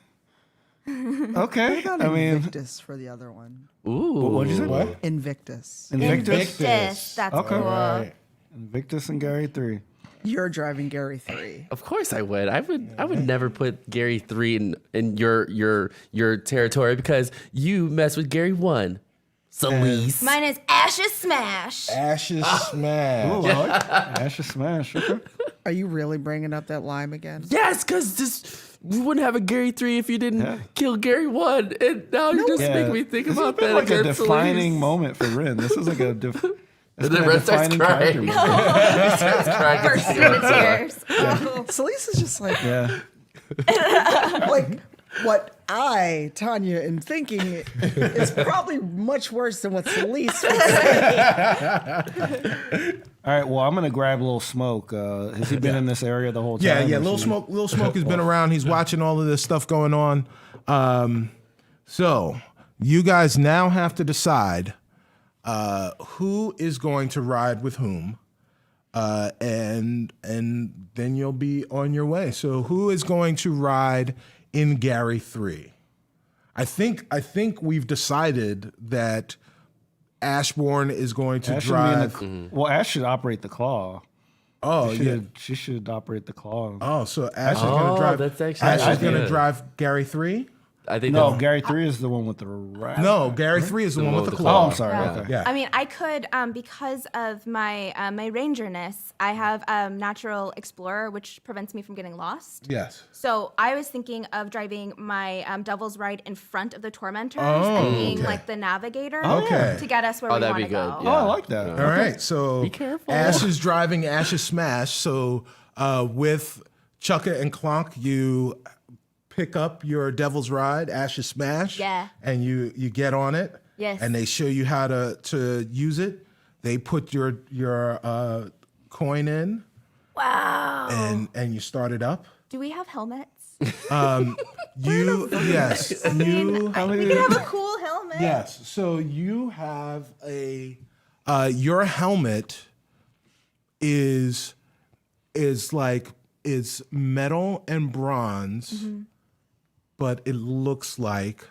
Okay. I mean, Invictus for the other one. Ooh. what did you say? What? Invictus. Invictus? That's Okay. cool. Right. Invictus and Gary 3. You're driving Gary 3. Of course I would. I would never put Gary 3 in your territory because you mess with Gary 1. Celise. Mine is Ash's Smash. Ashes smash. Ooh, I like Ashes Smash. Okay. Are you really bringing up that lime again? Yes, because we wouldn't have a Gary 3 if you didn't kill Gary 1. And now you just make me think This about has been that. like a against defining Celise. moment for Rin. This is like a And then Red starts crying. Burst into tears. Celise is just like, Yeah. like what I, Tanya, am thinking is probably much worse than what Celise would say. All right. Well, I'm gonna grab a little smoke. Has he been in this area the whole time? Yeah, or Little is he- Smoke has been around. He's watching all of this stuff going on. So you guys now have to decide who is going to ride with whom, and then you'll be on your way. So who is going to ride in Gary 3? I think we've decided that Ashbourne is going to Ash should be in drive. the- Well, Ash should operate the claw. Oh yeah. She should operate the claw. Oh, so Ash is going to drive. that's actually Ash a is good going to idea. drive Gary 3. I think No, that- Gary 3 is the one with the rat. No, Gary 3 is the one with the Oh, claw. I'm sorry. Yeah. Okay. Yeah. I mean, I could, because of my my rangerness, I have natural explorer, which prevents me from getting lost. Yes. So I was thinking of driving my devil's ride in front of the tormentors and being okay. like the navigator Okay. to get us where Oh, we that'd want be to go. good. Oh, Yeah. I like that. All right. So Be careful. Ash is driving Ash's Smash. So with Chukka and Clonk, you pick up your Devil's Ride, Ash's Smash. Yeah. And you get on it. Yes. And they show you how to use it. They put your coin in. Wow. And you start it up. Do we have helmets? You yes. You We could have a cool helmet. yes. So you have your helmet is metal and bronze, but it looks like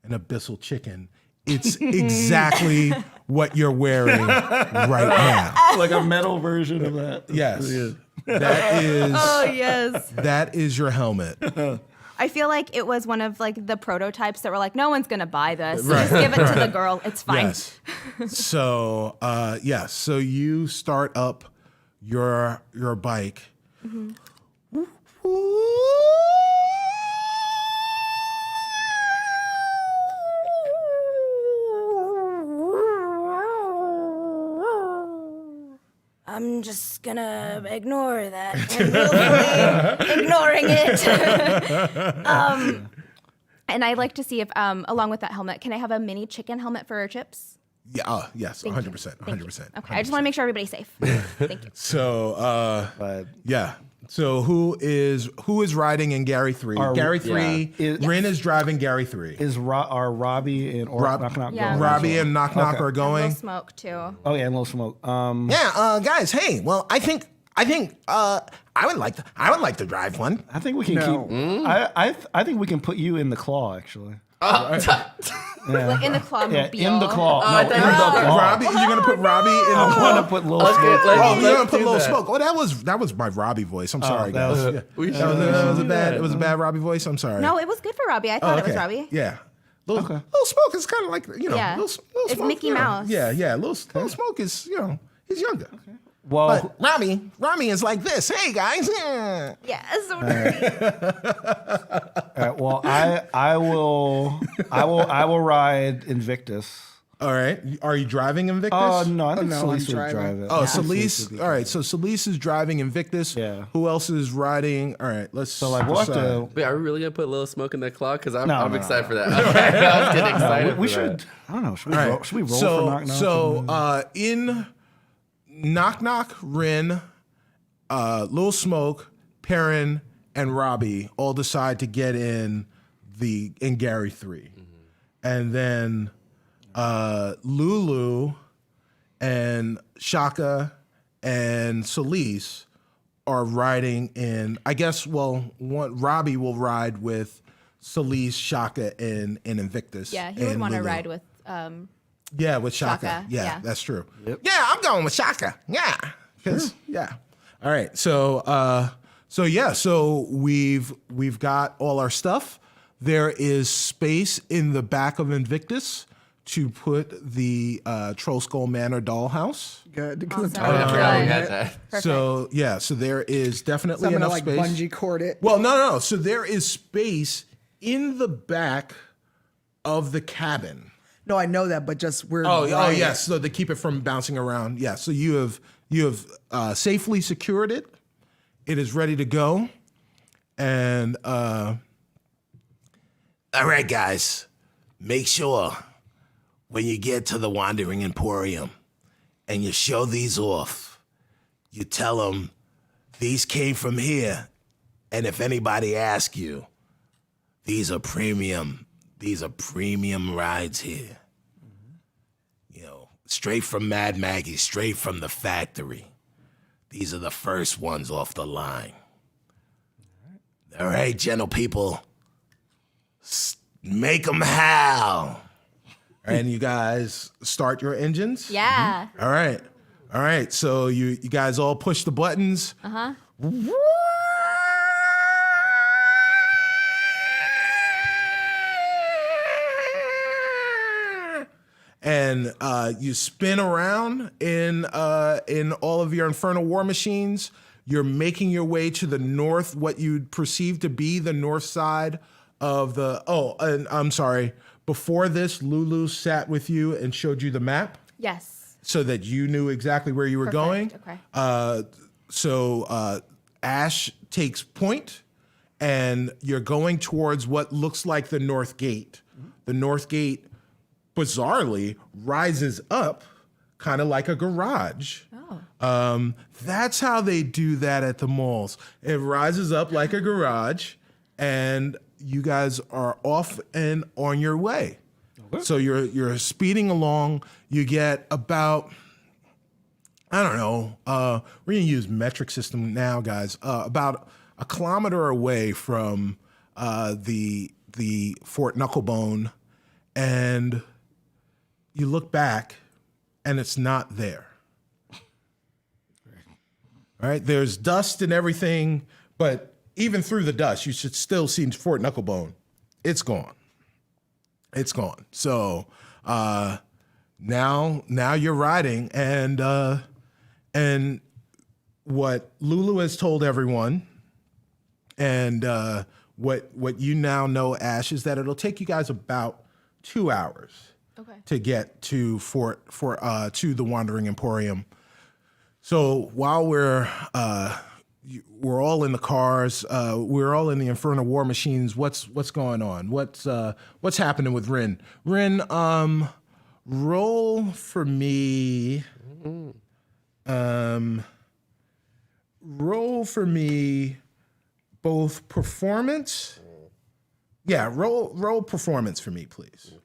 an abyssal chicken. It's exactly what you're wearing right now. Like a metal version of that. Yes. That is Oh yes. that is your helmet. I feel like it was one of like the prototypes that were like, no one's gonna buy this. Just give it to the girl. It's fine. Yes. So so you start up your bike. I'm just gonna ignore that. And ignoring it. And I'd like to see if, along with that helmet, can I have a mini chicken helmet for Chips? Yeah, yes, 100%, 100%. Okay, I just want to make sure everybody's safe. Thank you. So, But yeah. So who is riding in Gary 3? Gary 3, Yeah. Rin is driving Gary 3. are Robbie and Knock Knock Yeah. going? Robbie and Knock Knock are Little going. smoke too. Oh yeah, and Little Smoke. Yeah, guys. Hey, well, I think I would like to drive one. I think we can keep. I think we can put you in the claw actually. Like in the claw Yeah, mobile. in the claw. No, in the Oh, claw. Robbie, you're gonna put Robbie in the I want to put Little Smoke. Oh, you're gonna let's put do Little that. Smoke. Oh, that was my Robbie voice. I'm sorry, that guys. was- Yeah. We That should was a do bad. that. It was a bad Robbie voice. I'm sorry. No, it was good for Robbie. I thought it was Robbie. Yeah. Little Smoke is kind of like Yeah. Little It's Smoke, Mickey you know. Mouse. Yeah. Little Smoke is he's younger. Well, But Rami is like this. Hey guys, yeah. Yeah, so nerdy. all right, well, I will ride Invictus. All right. Are you driving Invictus? Oh no, I think no, Celise I'm would driving. drive it. Oh, Yeah. Celise. All right. So Celise is driving Invictus. Yeah. Who else is riding? All right. Let's. So like we'll have decide. to. Wait, are we really gonna put Little Smoke in that claw? Because I'm No, excited for that. Okay, I was getting excited. We for should. that. I don't know. Should we, All roll, right. should we roll so, for Knock Knock? So in Knock Knock, Rin, Lil Smoke, Perrin, and Robbie all decide to get in Gary 3. And then Lulu and Shaka and Celise are riding in, I guess, Robbie will ride with Celise, Shaka, and Invictus. Yeah, he would and want to Lulu. ride with. Yeah, with Shaka. Shaka, Yeah, yeah. that's true. Yeah, I'm going with Shaka. Yeah. 'Cause- yeah. All right. So we've got all our stuff. There is space in the back of Invictus to put the Troll Skull Manor dollhouse. Good. Because Awesome. Oh, yeah, I forgot we Good. had that. Perfect. So there is definitely I'm gonna enough like space. bungee cord it. Well, no. So there is space in the back of the cabin. No, I know that, but just we're. Oh, riding yes. So to keep it from bouncing around. Yeah. So you have safely secured it. It is ready to go. And All right, guys. Make sure when you get to the Wandering Emporium and you show these off, you tell them these came from here. And if anybody asks you, these are premium rides here. You know, straight from Mad Maggie, straight from the factory. These are the first ones off the line. All right, gentle people. Make them howl. and you guys start your engines. Yeah. All right. So you guys all push the buttons. And you spin around in all of your infernal war machines. You're making your way to the north, what you'd perceive to be the north side of the. Oh, and I'm sorry. Before this, Lulu sat with you and showed you the map Yes. so that you knew exactly where you were going. Okay. So Ash takes point, and you're going towards what looks like the North Gate. The North Gate, bizarrely, rises up kind of like a garage. That's how they do that at the malls. It rises up like a garage, and you guys are off and on your way. Okay. So you're speeding along. You get about, I don't know, we're gonna use metric system now, guys. About a kilometer away from the Fort Knucklebone, and you look back, and it's not there. All right, there's dust and everything, but even through the dust, you should still see Fort Knucklebone. It's gone. It's gone. So now you're riding, and what Lulu has told everyone, and what you now know, Ash, is that it'll take you guys about 2 hours to get to to the Wandering Emporium. So while we're all in the cars, we're all in the Infernal War Machines. What's going on? What's happening with Rin? Rin, roll for me. Roll for me both performance. Yeah, roll performance for me, please.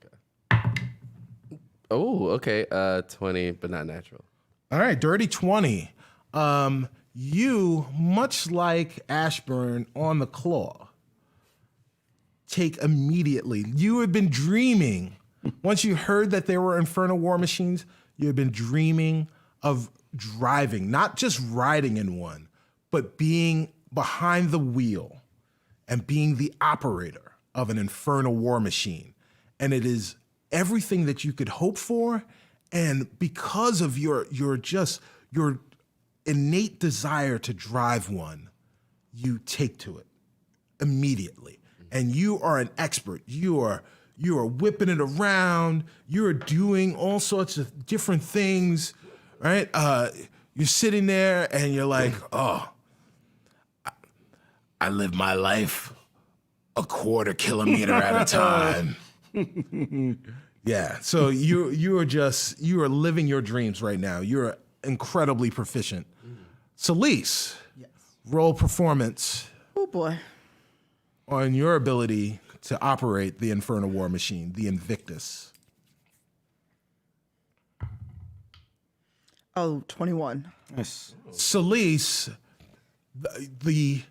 Oh, okay. 20, but not natural. All right, dirty 20. You, much like Ashburn on the claw, take immediately. You had been dreaming. Once you heard that there were Infernal War Machines, you had been dreaming of driving, not just riding in one, but being behind the wheel and being the operator of an Infernal War Machine. And it is everything that you could hope for. And because of your innate desire to drive one, you take to it immediately. And you are an expert. You are whipping it around. You are doing all sorts of different things, right? You're sitting there and you're like, oh, I live my life a quarter kilometer at a time. Yeah, so you are living your dreams right now. You're incredibly proficient. Celise, yes. Roll performance. Oh boy. On your ability to operate the Infernal War Machine, the Invictus. Oh, 21. Nice. Celise, the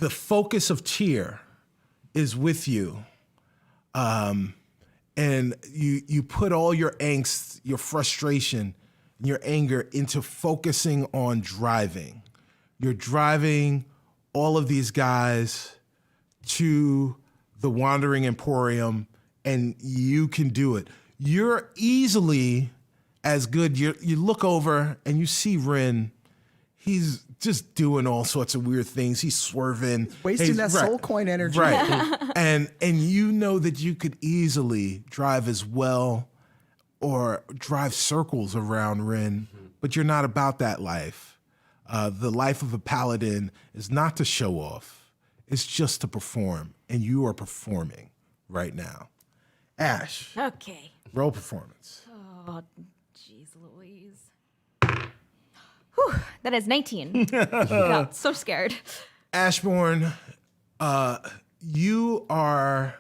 focus of Tyr is with you. And you put all your angst, your frustration, and your anger into focusing on driving. You're driving all of these guys to the Wandering Emporium, and you can do it. You're easily as good. You look over and you see Rin. He's just doing all sorts of weird things. He's swerving. Wasting that soul coin energy. Right. and you know that you could easily drive as well or drive circles around Rin, but you're not about that life. The life of a paladin is not to show off. It's just to perform, and you are performing right now. Ash. Okay. Roll performance. Oh, jeez Louise. Whew, that is 19. Got so scared. Ashbourne, you are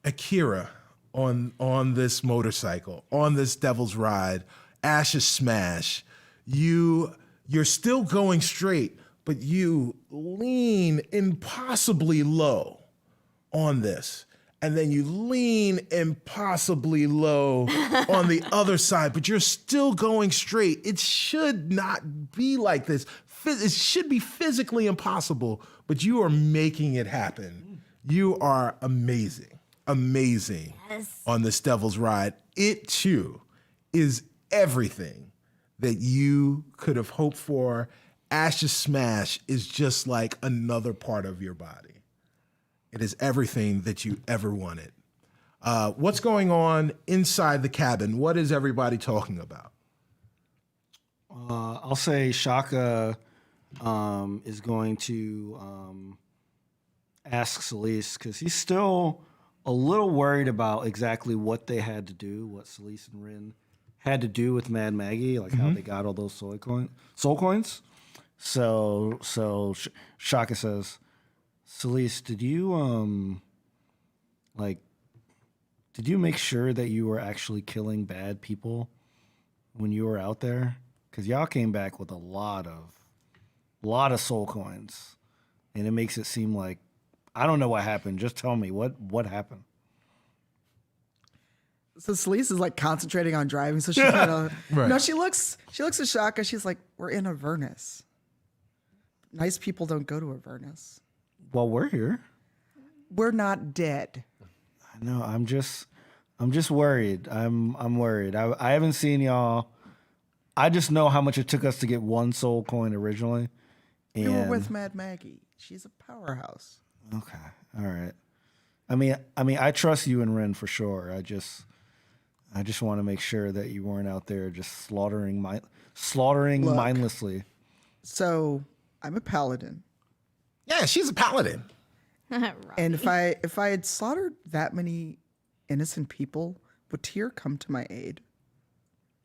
Akira on this motorcycle, on this devil's ride. Ash's smash. You're still going straight, but you lean impossibly low on this. And then you lean impossibly low on the other side, but you're still going straight. It should not be like this. It should be physically impossible, but you are making it happen. You are amazing, amazing on this devil's ride. It too is everything that you could have hoped for. Ash's smash is just like another part of your body. It is everything that you ever wanted. What's going on inside the cabin? What is everybody talking about? I'll say Shaka is going to ask Celise, because he's still a little worried about exactly what they had to do, what Celise and Rin had to do with Mad Maggie, like how they got all those soul coins. So Shaka says, Celise, did you did you make sure that you were actually killing bad people when you were out there? Because y'all came back with a lot of soul coins, and it makes it seem like I don't know what happened. Just tell me what happened. So Celise is like concentrating on driving, so she's kind of no. She looks at Shaka. She's like, "We're in Avernus. Nice people don't go to Avernus. Well, we're here. We're not dead." I know. I'm just worried. I'm worried. I haven't seen y'all. I just know how much it took us to get one soul coin originally. And You were with Mad Maggie. She's a powerhouse. Okay. All right. I mean, I trust you and Ren for sure. I just want to make sure that you weren't out there just slaughtering Look. mindlessly. So I'm a paladin, Yeah, she's a paladin. and if I had slaughtered that many innocent people, would Tyr come to my aid?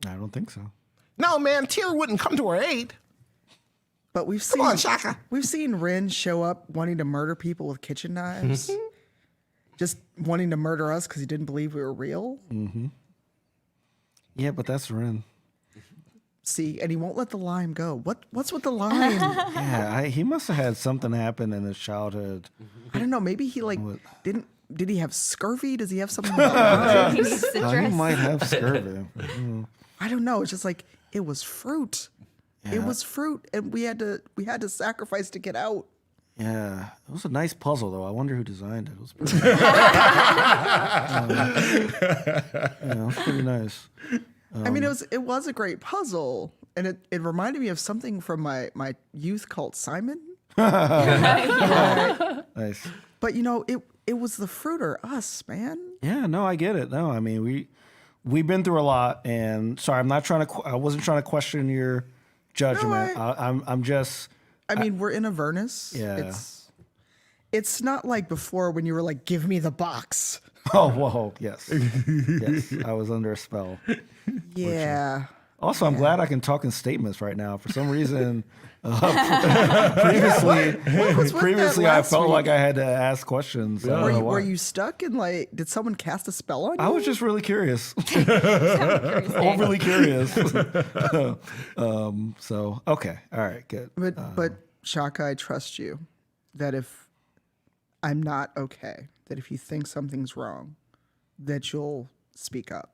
I don't think so. No, man, Tyr wouldn't come to her aid. But we've Come seen on, Shaka. we've seen Rin show up wanting to murder people with kitchen knives, just wanting to murder us because he didn't believe we were real. Yeah, but that's Ren. See, and he won't let the lime go. What's with the lime? Yeah, he must have had something happen in his childhood. I don't know. Maybe he What? did he have scurvy? Does he have something about He limes? needs He citrus. might have scurvy. I don't know. It's just like it was fruit. It was fruit, and we had to sacrifice to get out. Yeah, it was a nice puzzle though. I wonder who designed it. It was pretty, it was pretty nice. I mean, it was a great puzzle, and it reminded me of something from my youth called Simon. Nice. But it was the fruit or us, man. Yeah, no, I get it. No, I mean we've been through a lot, and sorry, I wasn't trying to question your judgment. I'm just. I mean, we're in Avernus. Yeah. It's not like before when you were like, "Give me the box." Oh, whoa, yes, yes, I was under a spell. Yeah. Also, I'm glad I can talk in statements right now. For some reason, previously I last felt week? like I had to ask questions. I don't know why. Were you stuck and like, did someone cast a spell on you? I was just really curious. Overly curious. So, okay. All right, good. But Shaka, I trust you that if I'm not okay, that if you think something's wrong, that you'll speak up.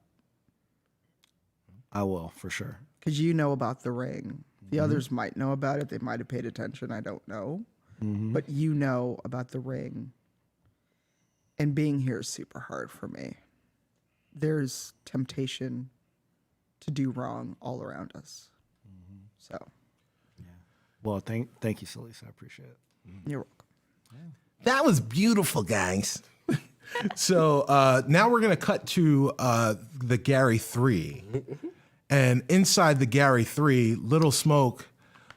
I will, for sure. Because you know about the ring. The others might know about it. They might have paid attention. I don't know. But you know about the ring. And being here is super hard for me. There's temptation to do wrong all around us. So Well, thank you, Celise. I appreciate it. you're welcome. That was beautiful, guys. So now we're going to cut to the Gary 3. And inside the Gary 3, Little Smoke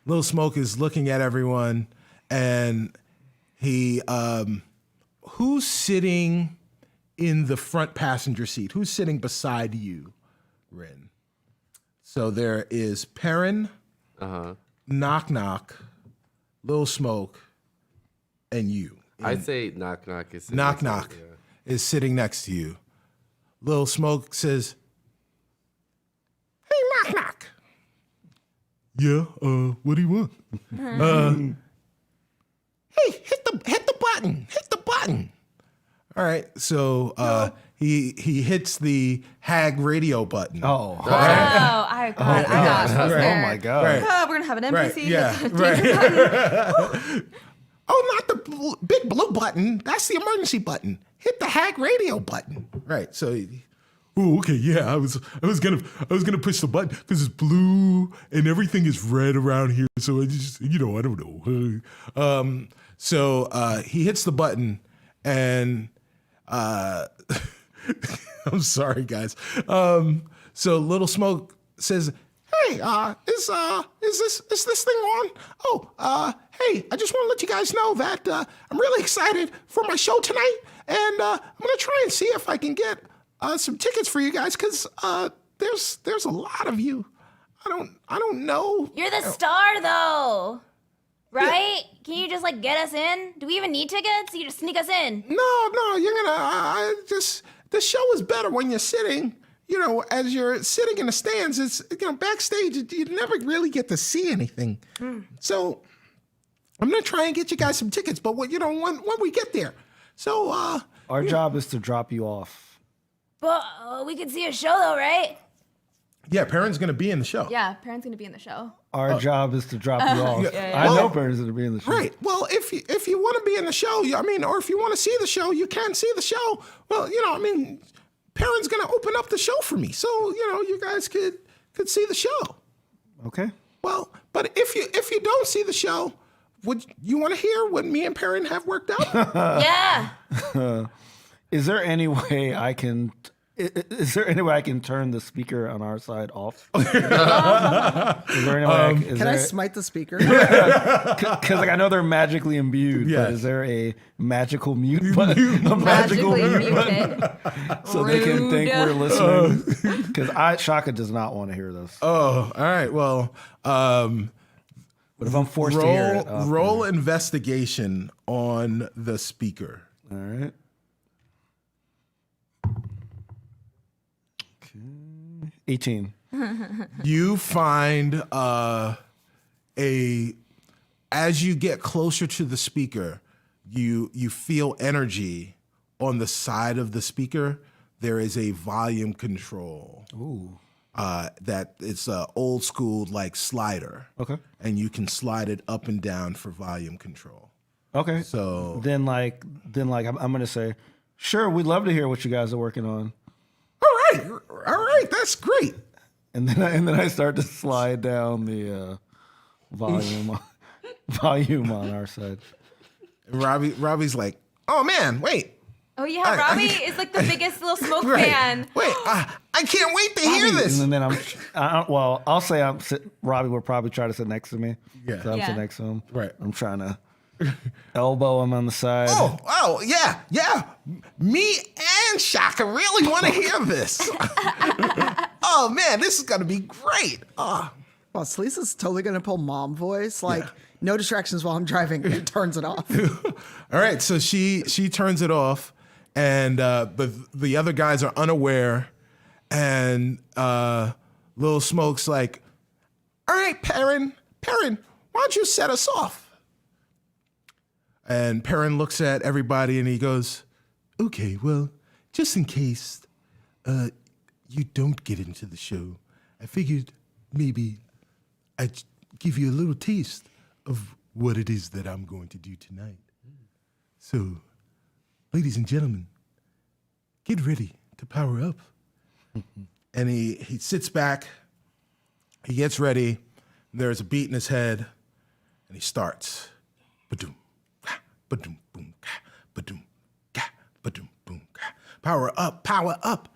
is looking at everyone, and he, who's sitting in the front passenger seat? Who's sitting beside you, Rin? So there is Perrin, Knock Knock, Little Smoke, and you. I'd say Knock Knock is Knock Knock is sitting next to you. Little Smoke says, "Hey, Knock Knock." "Yeah, what do you want?" "Hey, hit the button. Hit the button." All right, so he hits the Hag radio button. Oh, I got oh my God. Right. Oh, we're gonna have an NPC. Right, yeah, hit the right. danger button. Oh, not the big blue button. That's the emergency button. Hit the Hag radio button. Right. So, oh, okay, yeah. I was gonna push the button because it's blue and everything is red around here. So I just, I don't know. So he hits the button, and I'm sorry, guys. So Little Smoke says, hey, is this thing on? Oh, hey, I just want to let you guys know that I'm really excited for my show tonight, and I'm gonna try and see if I can get some tickets for you guys, because there's a lot of you. I don't know. You're the star, though. Right? Can you just, like, get us in? Do we even need tickets? You just sneak us in. No, you're gonna the show is better when you're sitting. You know, as you're sitting in the stands, it's, you know, backstage, you never really get to see anything. So I'm gonna try and get you guys some tickets, but when we get there. So Our job is to drop you off. But we could see a show, though, right? Yeah, Perrin's gonna be in the show. Yeah, Perrin's gonna be in the show. Our job is to drop you off. I Well, know Perrin's going to be in the show. right. Well, if you want to be in the show, or if you want to see the show, you can see the show. Well, Perrin's gonna open up the show for me, so you guys could see the show. Okay. Well, but if you don't see the show, would you want to hear what me and Perrin have worked out? Yeah. Is there any way I can? Is there any way I can turn the speaker on our side off? Is there any way? Can I smite the speaker? Because like I know they're magically imbued, Yes. but is there a magical mute button? A magical Magically mute button muted. so they can think we're listening? Because Shaka does not want to hear this. Oh, all right. Well, But if I'm forced to hear it, roll investigation on the speaker. all right. Okay. 18. You find as you get closer to the speaker, you feel energy on the side of the speaker. There is a volume control. Ooh. That it's a old school like slider. Okay. And you can slide it up and down for volume control. Okay. So Then I'm gonna say, sure, we'd love to hear what you guys are working on. All right, that's great. And then I start to slide down the volume on our side. and Robbie's like, Oh man, wait. Oh yeah, Robbie is like the biggest little smoke Right. fan. Wait, I can't wait to hear this. And then I'll say Robbie will probably try to sit next to me. Yeah. So I'm Yeah. sitting next to him. Right. I'm trying to elbow him on the side. Oh, yeah. Me and Shaka really want to hear this. Oh man, this is gonna be great. Well, Slisa's totally gonna pull mom voice, like no distractions while I'm driving. And turns it off. all right. So she turns it off, and the other guys are unaware, and Little Smoke's like, All right, Perrin, why don't you set us off? and Perrin looks at everybody and he goes, Okay, well, just in case you don't get into the show, I figured maybe I'd give you a little taste of what it is that I'm going to do tonight. So, ladies and gentlemen, get ready to power up. and he sits back, he gets ready, there's a beat in his head, and he starts. Ba-doom, ka, ba-doom, boom, ka, ba-doom, ka, ba-doom, boom, ka. Power up, power up.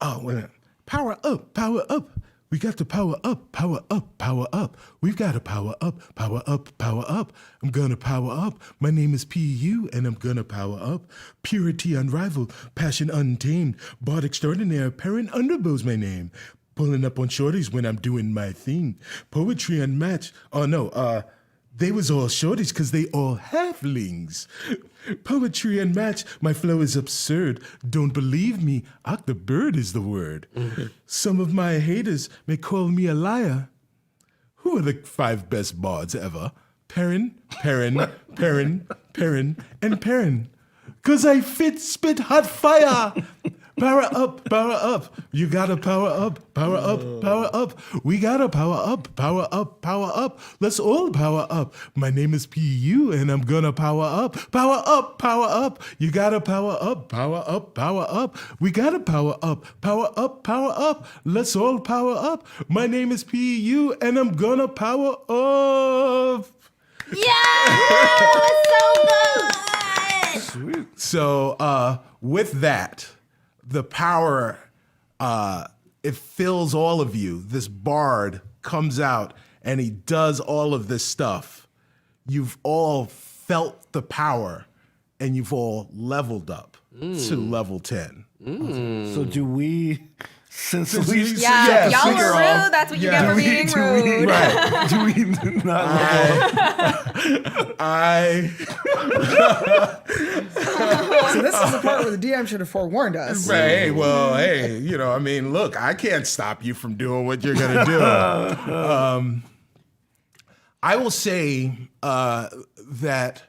Oh, wait a minute. Power up, power up. We got to power up, power up, power up. We've got to power up, power up, power up. I'm gonna power up. My name is PU, and I'm gonna power up. Purity unrivaled, passion untamed, bard extraordinaire, Perrin Underbow's my name. Pulling up on shorties when I'm doing my thing. Poetry unmatched. Oh no, they was all shorties because they all halflings. Poetry unmatched, my flow is absurd. Don't believe me, Octobird is the word. Some of my haters may call me a liar. Who are the 5 best bards ever? Perrin, and Perrin. 'Cause I spit hot fire. Power up, power up. You gotta power up, power up, power up. We gotta power up, power up, power up. Let's all power up. My name is PU and I'm gonna power up. Power up, power up. You gotta power up, power up, power up. We gotta power up, power up, power up. Let's all power up. My name is PU and I'm gonna power up. Yeah, that was so good. So with that, the power it fills all of you. This bard comes out and he does all of this stuff. You've all felt the power and you've all leveled up to level 10. So do we, since we Yeah, y'all since were you're rude. all- That's what you get for being do we, rude. right. Do we not So this is the part where the DM should have forewarned us. Hey, well, hey, I mean, look, I can't stop you from doing what you're going to do. I will say that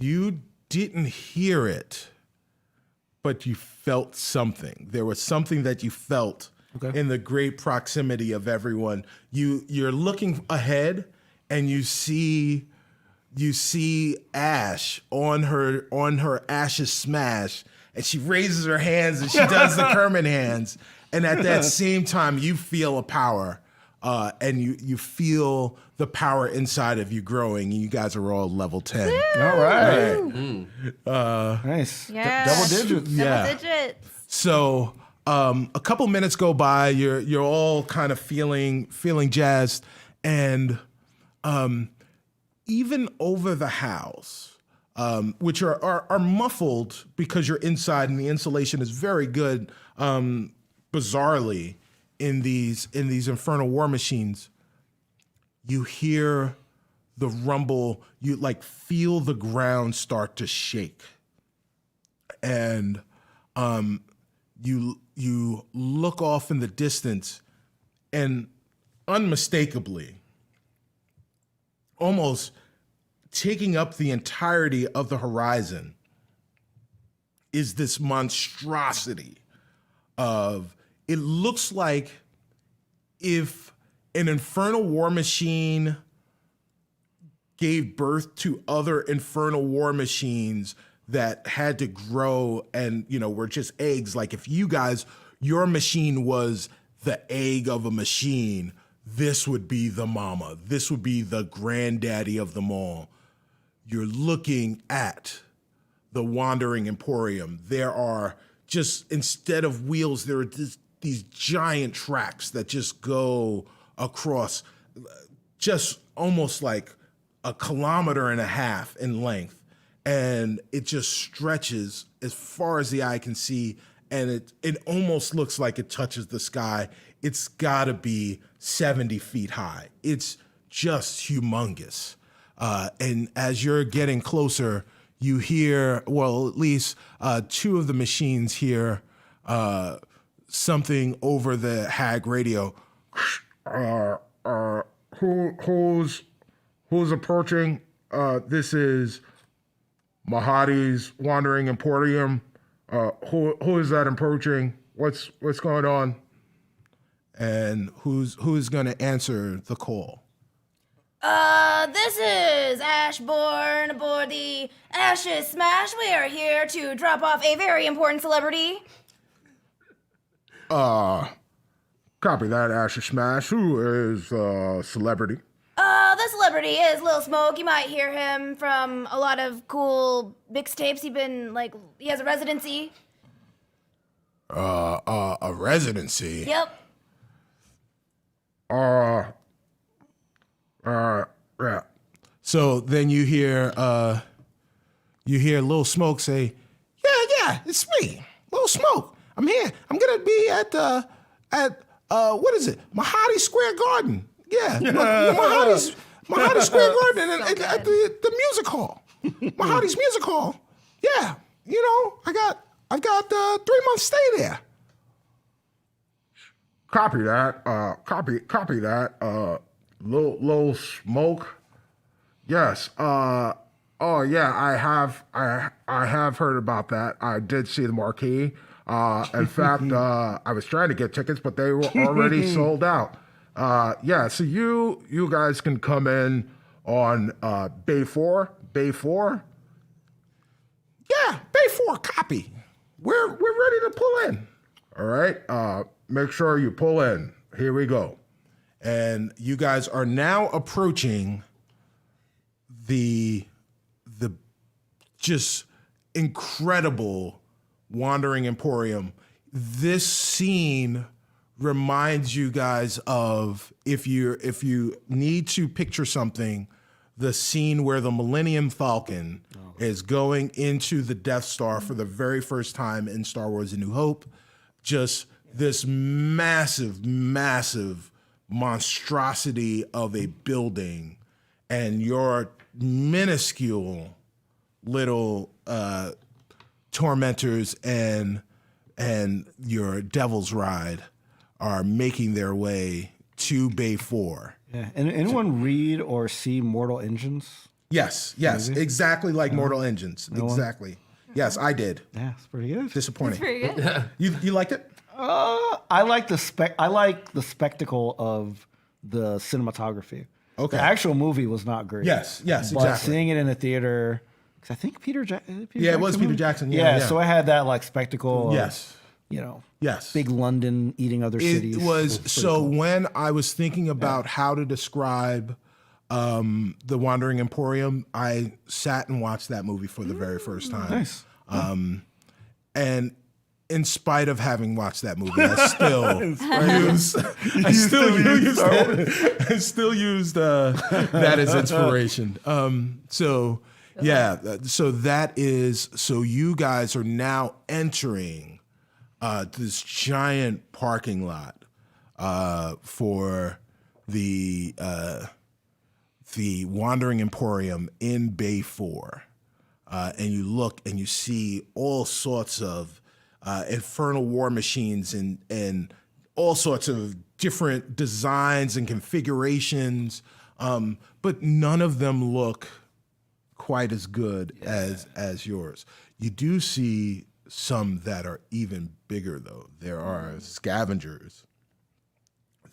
you didn't hear it, but you felt something. There was something that you felt in the great proximity of everyone. You're looking ahead and you see Ash on her Ash's smash, and she raises her hands and she does the Kermit hands. And at that same time, you feel a power, and you feel the power inside of you growing. And you guys are all level 10. All right. Nice. Yeah. Double digits. Double digits. So a couple minutes go by. You're all kind of feeling jazzed, and even over the house, which are muffled because you're inside and the insulation is very good. Bizarrely, in these infernal war machines, you hear the rumble. You feel the ground start to shake, and you look off in the distance, and unmistakably, almost taking up the entirety of the horizon, is this monstrosity of, it looks like if an infernal war machine gave birth to other infernal war machines that had to grow and, were just eggs. Like if your machine was the egg of a machine, this would be the mama. This would be the granddaddy of them all. You're looking at the Wandering Emporium. There are just, instead of wheels, there are these giant tracks that just go across just almost like 1.5 kilometers in length. And it just stretches as far as the eye can see. And it almost looks like it touches the sky. It's gotta be 70 feet high. It's just humongous. And as you're getting closer, you hear, well, at least 2 of the machines hear something over the hag radio. Who's approaching? This is Mahadi's Wandering Emporium. Who is that approaching? What's going on? And who's going to answer the call? This is Ashbourne aboard the Ash's Smash. We are here to drop off a very important celebrity. Copy that, Asher Smash. Who is celebrity? The celebrity is Lil Smoke. You might hear him from a lot of cool mixtapes. He has a residency. A residency? Yep. Yeah. So then you hear Lil Smoke say, yeah, it's me, Lil Smoke. I'm here. I'm gonna be at what is it? Mahadi Square Garden. Yeah, Mahadi Square Garden at the music hall. Mahadi's music hall. Yeah, I've got 3 months stay there. Copy that. Copy that. Lil Smoke. Yes. Oh yeah, I have heard about that. I did see the marquee. In fact, I was trying to get tickets, but they were already sold out. Yeah, so you guys can come in on Bay 4. Bay 4? Yeah, Bay 4, copy. We're ready to pull in. All right, make sure you pull in. Here we go. And you guys are now approaching the just incredible Wandering Emporium. This scene reminds you guys of, if you need to picture something, the scene where the Millennium Falcon is going into the Death Star for the very first time in Star Wars: A New Hope. Just this massive, massive monstrosity of a building, and your minuscule little tormentors and your Devil's Ride are making their way to Bay 4. Yeah. And anyone read or see Mortal Engines? Yes, exactly like Mortal Engines. Exactly. Yes, I did. Yeah, it's pretty good. Disappointing. Very good. You liked it? I like the spectacle of the cinematography. Okay. The actual movie was not great. Yes, But exactly. seeing it in the theater, because I think Peter Jackson. Yeah, it was Peter Jackson. Yeah. So I had that like spectacle. Yes. Yes. Big London eating other cities. It was pretty so cool. when I was thinking about how to describe the Wandering Emporium, I sat and watched that movie for the very first time. Nice. And in spite of having watched that movie, I still used that as inspiration. So you guys are now entering this giant parking lot for the Wandering Emporium in Bay 4. And you look and you see all sorts of infernal war machines and all sorts of different designs and configurations, but none of them look quite as good as yours. You do see some that are even bigger, though. There are scavengers.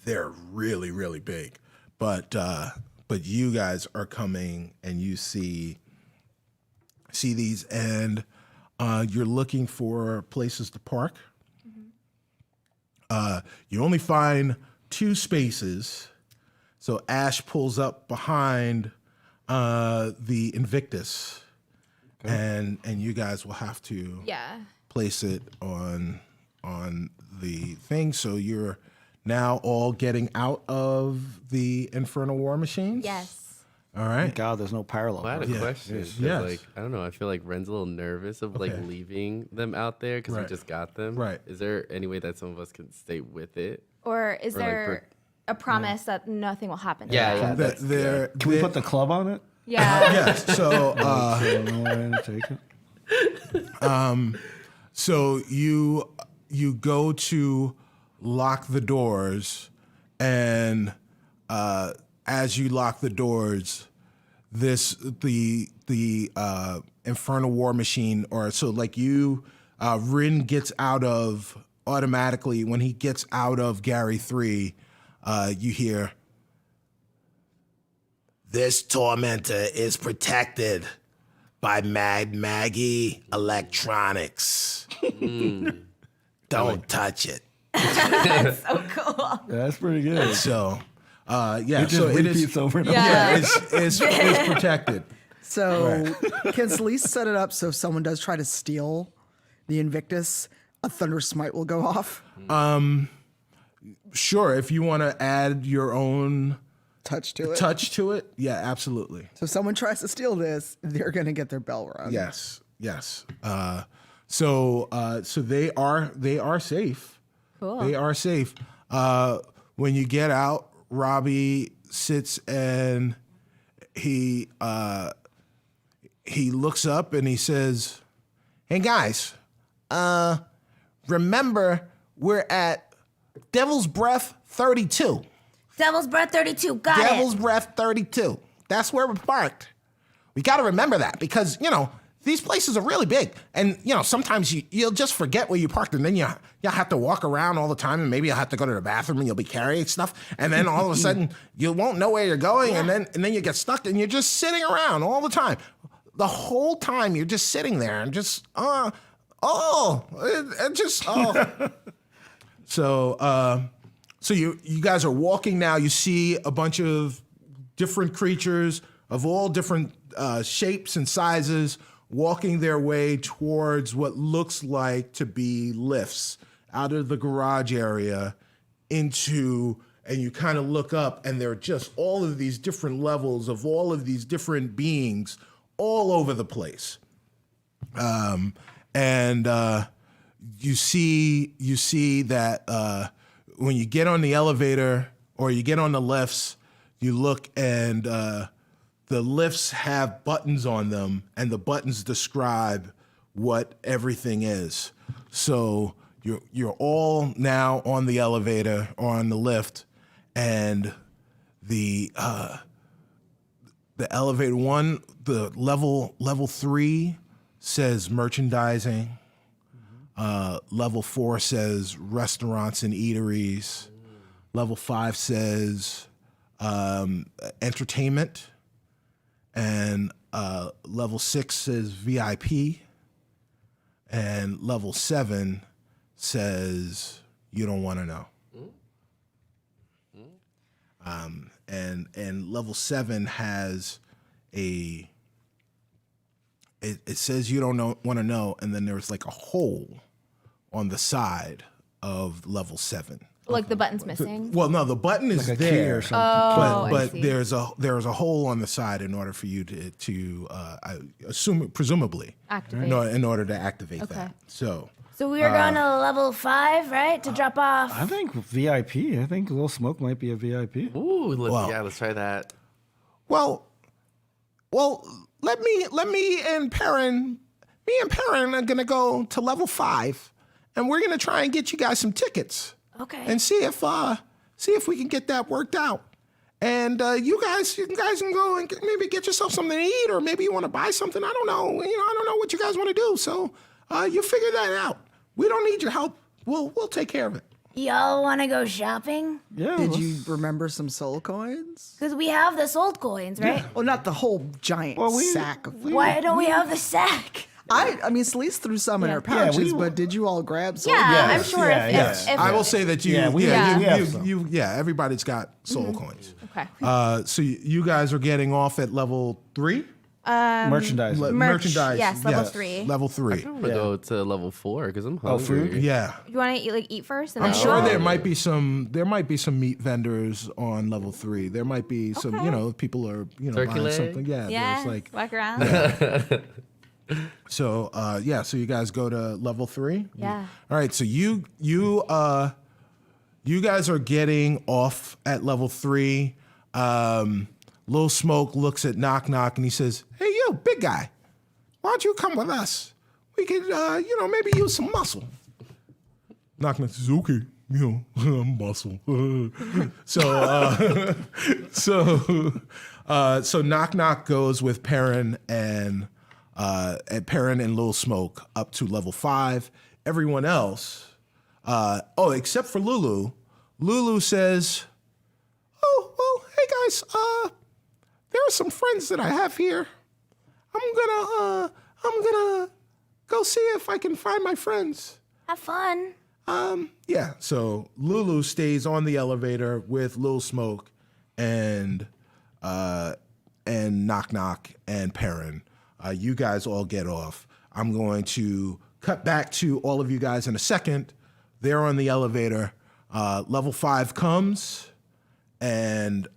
They're really, really big, but you guys are coming and you see these, and you're looking for places to park. You only find 2 spaces, so Ash pulls up behind the Invictus, and you guys will have to place it on the thing. So you're now all getting out of the Infernal War Machines? Yes. All right. God, there's no parallel. Well, I had a Yeah. question. 'Cause, Yes. Like, I don't know. I feel like Ren's a little nervous of like Okay. leaving them out there because Right. we just got them. Right. Is there any way that some of us can stay with it? Or is Or, like, there a promise that nothing will happen? to Yeah, them? yeah. That That's they're, Can we put the club on it? Yeah. yes. So Take it. so you go to lock the doors, and as you lock the doors, the Infernal War Machine, or so like you, Rin gets out of automatically when he gets out of Gary 3. You hear, This tormentor is protected by Mad Maggie Electronics. Don't touch it. So cool. That's pretty good. so yeah, It just so it repeats is. over and Yeah. over. Yeah, it's protected. So can Celeste set it up so if someone does try to steal the Invictus, a Thunder Smite will go off? Sure, if you want to add your own Touch to it. touch to it, yeah, absolutely. So if someone tries to steal this, they're going to get their bell rung. Yes. So they are safe. Cool. They are safe. When you get out, Robbie sits and he looks up and he says, "Hey guys, remember we're at Devil's Breath 32. Devil's Breath 32. Got Devil's it. Breath 32. That's where we're parked. We got to remember that because, these places are really big. And, sometimes you'll just forget where you parked, and then you'll have to walk around all the time, and maybe you'll have to go to the bathroom and you'll be carrying stuff. And then all of a sudden you won't know where you're going. And then you get stuck and you're just sitting around all the time. The whole time you're just sitting there and just, So you guys are walking now. You see a bunch of different creatures of all different shapes and sizes walking their way towards what looks like to be lifts out of the garage area into, and you kind of look up, and there are just all of these different levels of all of these different beings all over the place. You see that when you get on the elevator or you get on the lifts, you look and the lifts have buttons on them, and the buttons describe what everything is. So you're all now on the elevator or on the lift, and the elevator one, the level 3 says merchandising. Level 4 says restaurants and eateries. Level 5 says entertainment. And level 6 says VIP. And level 7 says you don't want to know. And level 7 has it says you don't want to know, and then there's like a hole on the side of level 7. Like the button's missing. Well, no, the button is Like a key there, or something. but see. there's a hole on the side in order for you to I assume presumably Activate. in order to activate that. So So we are going to level 5, right? To drop off. I think VIP. I think Little Smoke might be a VIP. Ooh, let's try that. well, let me and Perrin are gonna go to level 5, and we're gonna try and get you guys some tickets. Okay. And see if we can get that worked out. And you guys can go and maybe get yourself something to eat, or maybe you want to buy something. I don't know. I don't know what you guys want to do. So you figure that out. We don't need your help. We'll take care of it. Y'all want to go shopping? Yeah. Did let's- you remember some soul coins? Because we have the sold coins, right? Well, not the whole giant sack of. Why don't we have the sack? I mean, Celeste threw some in her pouches, but did you all grab some? Yeah, I'm Yes, sure yeah, if I will say that you, Yeah, we have some. everybody's got soul coins. Okay. So you guys are getting off at level 3. merchandise. Merchandise. yes, level 3. Level 3. I'm gonna go to level 4 because I'm hungry. food? Yeah. You want to eat first, and I'm then sure go? there might be some meat vendors on level 3. There might be some, people are, Turkey buying leg? something. Yeah, Yeah, there's like walk around. so so you guys go to level 3? Yeah. All right, so you guys are getting off at level 3. Lil Smoke looks at Knock Knock and he says, "Hey, you, big guy, why don't you come with us? We could, maybe use some muscle." Knock Knock says, "Okay, I'm muscle." So Knock Knock goes with Perrin and Lil Smoke up to level 5. Everyone else, except for Lulu. Lulu says, "Oh, well, hey guys, there are some friends that I have here. I'm gonna go see if I can find my friends." Have fun. So Lulu stays on the elevator with Lil Smoke and Knock Knock and Perrin. You guys all get off. I'm going to cut back to all of you guys in a second. They're on the elevator. Level 5 comes, and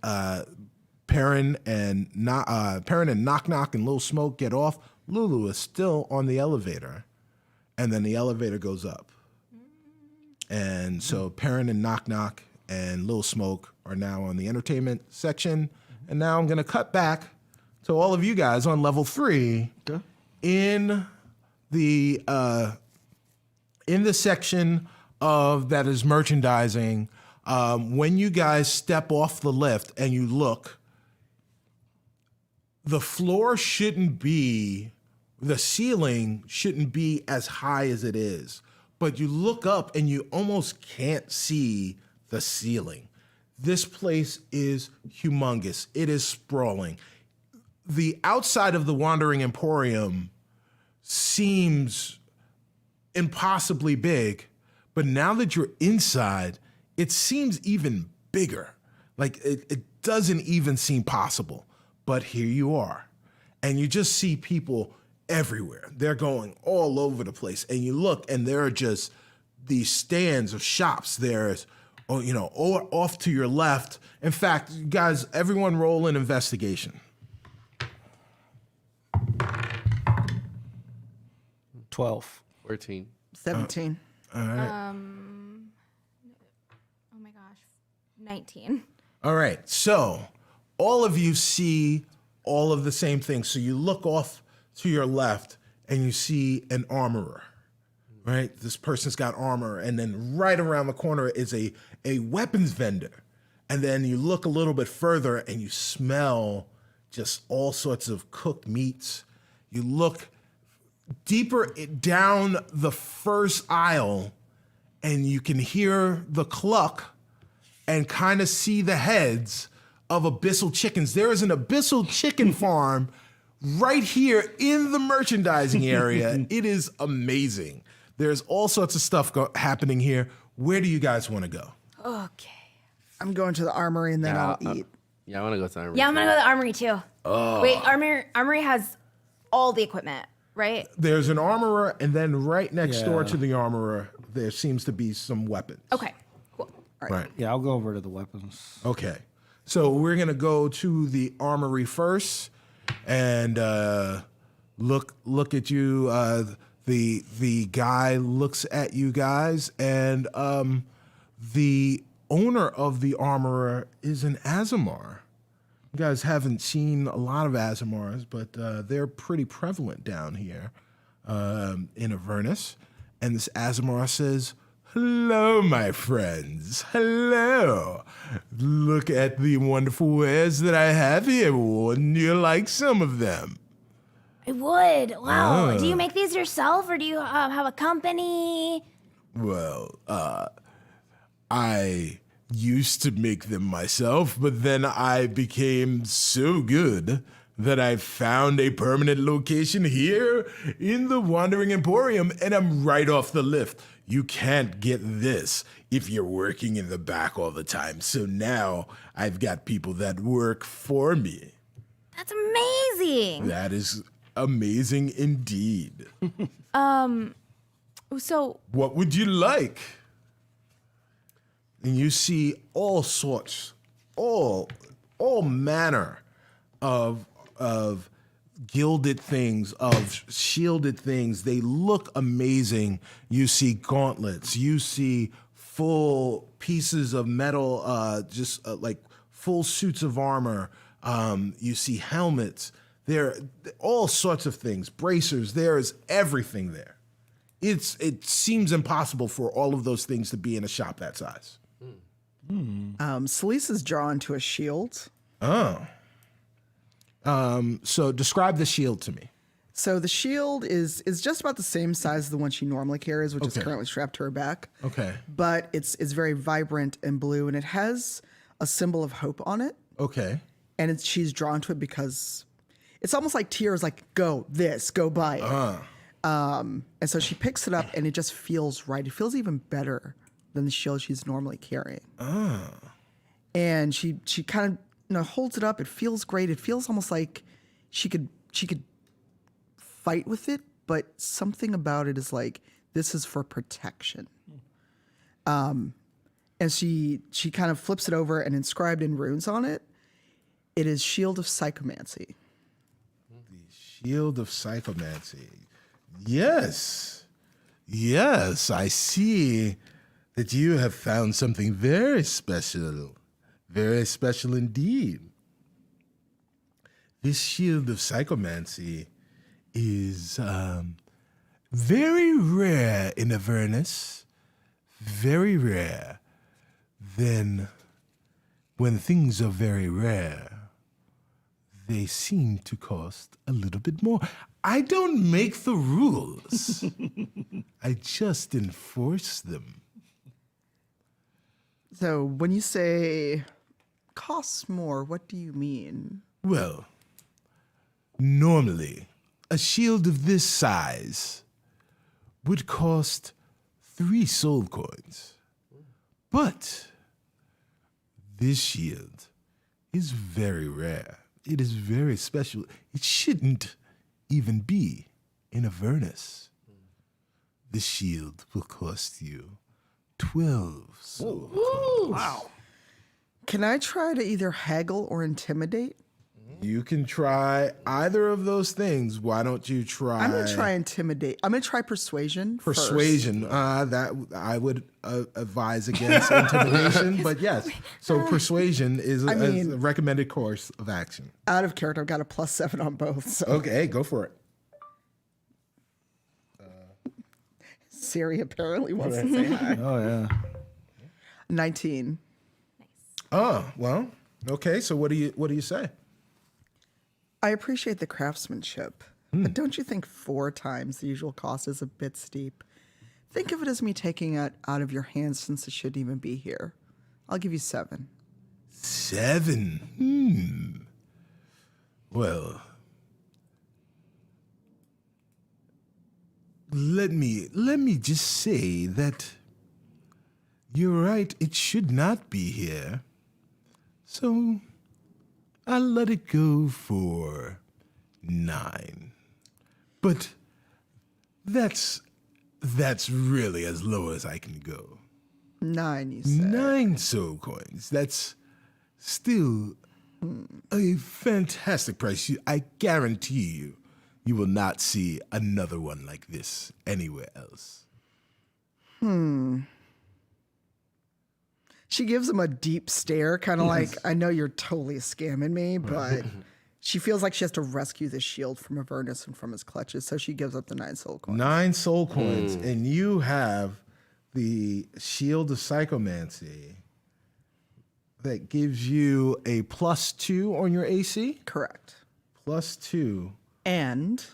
Perrin and Knock Knock and Lil Smoke get off. Lulu is still on the elevator, and then the elevator goes up. And so Perrin and Knock Knock and Lil Smoke are now on the entertainment section. And now I'm going to cut back to all of you guys on level 3 in the section of that is merchandising. When you guys step off the lift and you look, the ceiling shouldn't be as high as it is. But you look up and you almost can't see the ceiling. This place is humongous. It is sprawling. The outside of the Wandering Emporium seems impossibly big, but now that you're inside, it seems even bigger. Like it doesn't even seem possible. But here you are. And you just see people everywhere. They're going all over the place. And you look and there are just these stands of shops. There's or off to your left. In fact, you guys, everyone roll an investigation. 12. 14. 17. Oh my gosh. 19. All right. So all of you see all of the same things. So you look off to your left and you see an armorer, right? This person's got armor. And then right around the corner is a weapons vendor. And then you look a little bit further and you smell just all sorts of cooked meats. You look deeper down the first aisle and you can hear the cluck and kind of see the heads of abyssal chickens. There is an abyssal chicken farm right here in the merchandising area. It is amazing. There's all sorts of stuff happening here. Where do you guys want to go? Okay. I'm going to the armory and then I'll eat. Yeah, I want to go to Armory. Yeah, I'm gonna go to the armory too. Oh. Wait, armory has all the equipment, right? There's an armorer, and then right next door Yeah. to the armorer, there seems to be some weapons. Okay. Cool. Right. Yeah, I'll go over to the weapons. Okay. So we're gonna go to the armory first, and look at you. The guy looks at you guys, and the owner of the armorer is an Azamar. You guys haven't seen a lot of Azamars, but they're pretty prevalent down here in Avernus. And this Azamar says, "Hello, my friends. Hello. Look at the wonderful wares that I have here. Wouldn't you like some of them?" I would. Wow. Do you make these yourself, or do you have a company? Well, I used to make them myself, but then I became so good that I found a permanent location here in the Wandering Emporium, and I'm right off the lift. You can't get this if you're working in the back all the time. So now I've got people that work for me. That's amazing. That is amazing indeed. So What would you like? And you see all sorts, all manner of gilded things, of shielded things. They look amazing. You see gauntlets. You see full pieces of metal, like full suits of armor. You see helmets. There are all sorts of things. Bracers. There is everything there. It seems impossible for all of those things to be in a shop that size. Celise is drawn to a shield. Oh. So describe the shield to me. So the shield is just about the same size as the one she normally carries, which is Okay. currently strapped to her back. Okay. But it's very vibrant and blue, and it has a symbol of hope on it. Okay. And she's drawn to it because it's almost like tears, like go buy it. And so she picks it up, and it just feels right. It feels even better than the shield she's normally carrying. And she kind of holds it up. It feels great. It feels almost like she could fight with it, but something about it is like this is for protection. And she kind of flips it over, and inscribed in runes on it, it is Shield of Psychomancy. Shield of Psychomancy. Yes. Yes, I see that you have found something very special. Very special indeed. This Shield of Psychomancy is very rare in Avernus. Very rare. Then, when things are very rare, they seem to cost a little bit more. I don't make the rules. I just enforce them. So when you say costs more, what do you mean? Well, normally, a shield of this size would cost 3 soul coins. But this shield is very rare. It is very special. It shouldn't even be in Avernus. The shield will cost you 12 soul. Can I try to either haggle or intimidate? You can try either of those things. Why don't you try? I'm gonna try intimidate. I'm gonna try persuasion. Persuasion. That I would advise against intimidation, but yes. So persuasion is a recommended course of action. Out of character, I've got a +7 on both. So Okay, go for it. Siri apparently wants to say hi. Oh yeah. 19. Oh well. Okay. So what do you say? I appreciate the craftsmanship, but don't you think 4 times the usual cost is a bit steep? Think of it as me taking it out of your hands since it shouldn't even be here. I'll give you 7. 7? Well, let me just say that you're right, it should not be here. So I'll let it go for 9. But that's really as low as I can go. 9, you said. 9 soul coins. That's still a fantastic price. I guarantee you will not see another one like this anywhere else. She gives him a deep stare, kind of like, I know you're totally scamming me, but she feels like she has to rescue the shield from Avernus and from his clutches, so she gives up the 9 soul coins. 9 soul coins, and you have the Shield of Psychomancy that gives you a +2 on your AC. Correct. +2. And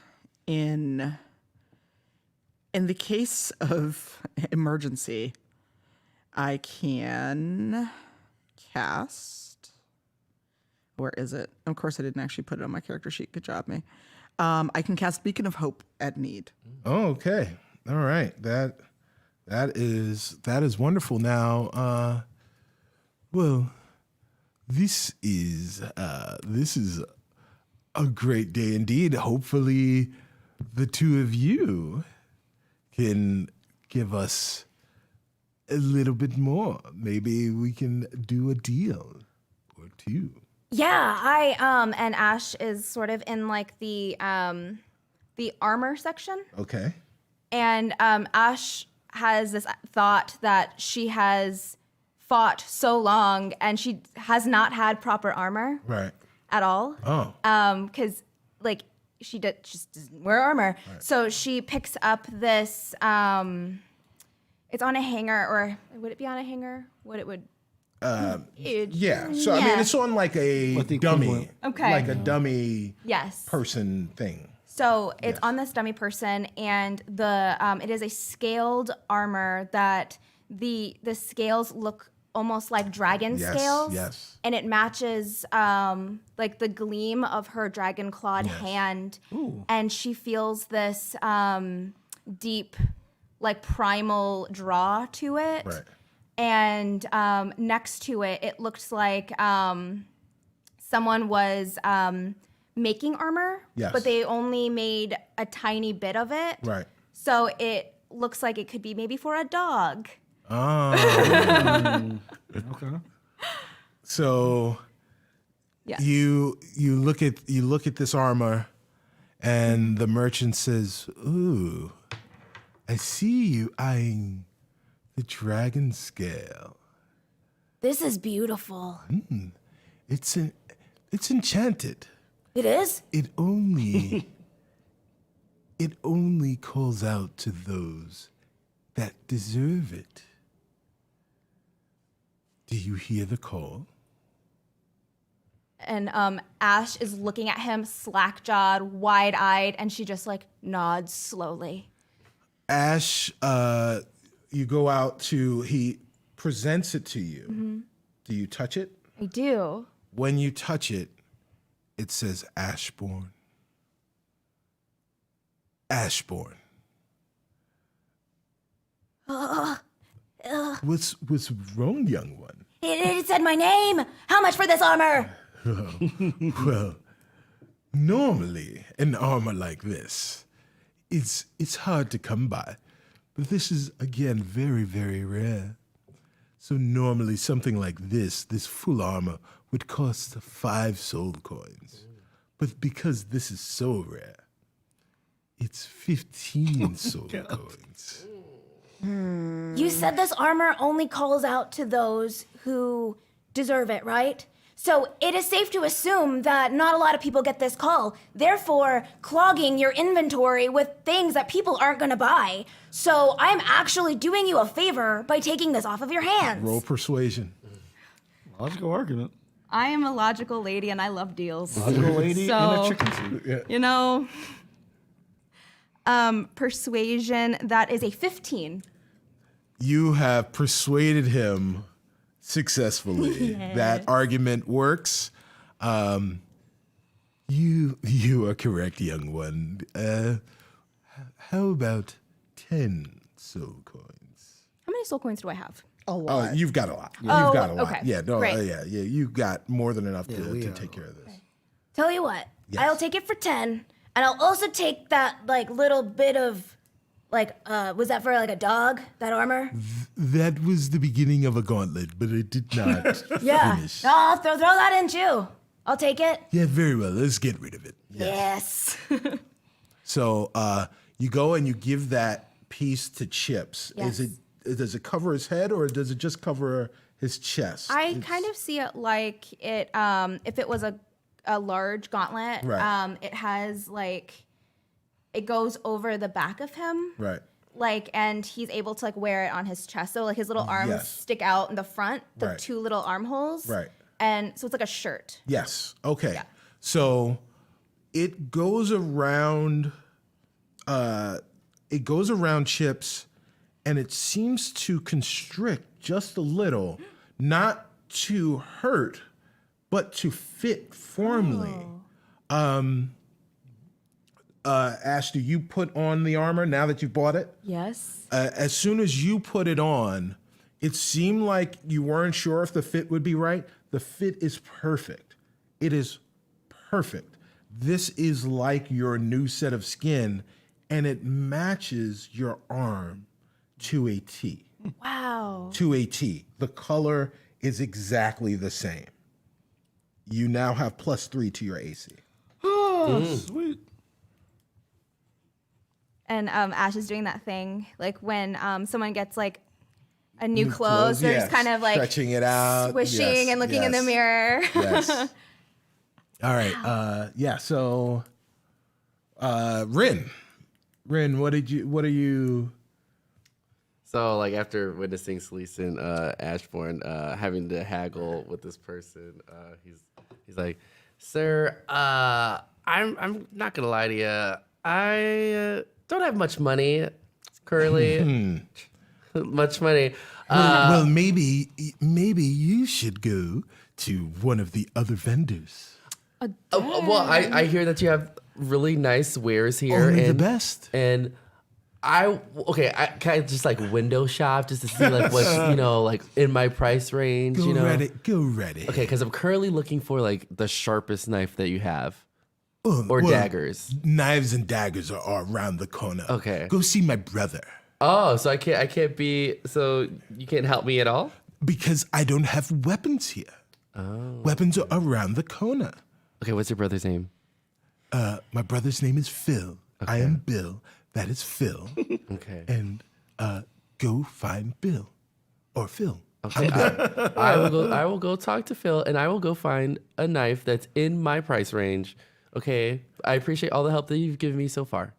in the case of emergency, I can cast. Where is it? Of course, I didn't actually put it on my character sheet. Good job, me. I can cast Beacon of Hope at need. Oh, okay. All right. That is wonderful. Now, well, this is a great day indeed. Hopefully, the two of you can give us a little bit more. Maybe we can do a deal or two. Yeah, I and Ash is sort of in like the armor section, Okay. and Ash has this thought that she has fought so long and she has not had proper armor Right. at all. Oh. Because like she just doesn't wear armor, so she picks up this. It's on a hanger, or would it be on a hanger? What it would. Yeah. So I mean, it's on like a the dummy. equivalent. Okay. Like a dummy Yes. person thing. So it's on this dummy person, and it is a scaled armor that the scales look almost like dragon Yes, scales. yes. And it matches like the gleam of her dragon clawed hand, and she feels this deep, like primal draw to it. Right. And next to it, it looked like someone was making armor, Yes. but they only made a tiny bit of it. Right. So it looks like it could be maybe for a dog. Oh. Okay. So Yes. you look at this armor, and the merchant says, "Ooh, I see you eyeing the dragon scale. This is beautiful. It's enchanted. It is? It only calls out to those that deserve it. Do you hear the call? And Ash is looking at him, slack-jawed, wide-eyed, and she just like nods slowly. Ash, you go out to, he presents it to you. Mm-hmm. Do you touch it? I do. When you touch it, it says Ashbourne. Ashbourne. What's wrong, young one? It said my name. How much for this armor? Well, normally an armor like this, it's hard to come by. But this is, again, very, very rare. So normally something like this full armor, would cost 5 soul coins. But because this is so rare, it's 15 soul coins. You said this armor only calls out to those who deserve it, right? So it is safe to assume that not a lot of people get this call, therefore clogging your inventory with things that people aren't gonna buy. So I'm actually doing you a favor by taking this off of your hands. Roll persuasion. Logical argument. I am a logical lady and I love deals. Logical lady in a So- chicken suit. You know, persuasion, that is a 15. You have persuaded him successfully. That argument works. You are correct, young one. How about 10 soul coins? How many soul coins do I have? A lot. You've got a lot. You've Oh, got a lot. okay. Yeah, no, Great. yeah. You've got more than enough to take care of this. Tell you what, Yes. I'll take it for 10, and I'll also take that like little bit of was that for like a dog, that armor? That was the beginning of a gauntlet, but it did not Yeah. finish. No, I'll throw that in too. I'll take it. Yeah, very well. Let's get rid of it. Yes. So you go and you give that piece to Chips. Yes. Does it cover his head or does it just cover his chest? I kind of see it like it, if it was a large gauntlet, Right. it has like, it goes over the back of him. Right. Like, and he's able to like wear it on his chest. So like his little arms Yes. stick out in the front, the Right. 2 little armholes. Right. And so it's like a shirt. Yes. Okay. Yeah. So it goes around. It goes around Chips, and it seems to constrict just a little, not to hurt, but to fit firmly. Ash, do you put on the armor now that you bought it? Yes. As soon as you put it on, it seemed like you weren't sure if the fit would be right. The fit is perfect. It is perfect. This is like your new set of skin, and it matches your arm to a T. Wow. To a T. The color is exactly the same. You now have +3 to your AC. Oh, sweet. And Ash is doing that thing like when someone gets like a new clothes, clothes, they're yes. just kind of like Stretching it out, squishing yes, and looking in the yes. mirror. Yes. All right. Yeah. So, Rin, what are you? So, like, after witnessing Celise and Ashbourne having to haggle with this person, he's like, "Sir, I'm not gonna lie to you. I don't have much money currently. Much money. Well, maybe you should go to one of the other vendors. Well, I hear that you have really nice wares here. Only the and, best. And I can I just like window shop just to see like what's like in my price range. Go ready. Okay, because I'm currently looking for like the sharpest knife that you have, Oh, or well, daggers. Knives and daggers are around the corner. Okay. Go see my brother. Oh, so I can't be. So you can't help me at all. Because I don't have weapons here. Oh. Weapons are around the corner. Okay, what's your brother's name? My brother's name is Phil. I am Bill. That is Phil. Okay. And go find Bill. Or Phil. Okay, I will go talk to Phil, and I will go find a knife that's in my price range. Okay, I appreciate all the help that you've given me so far.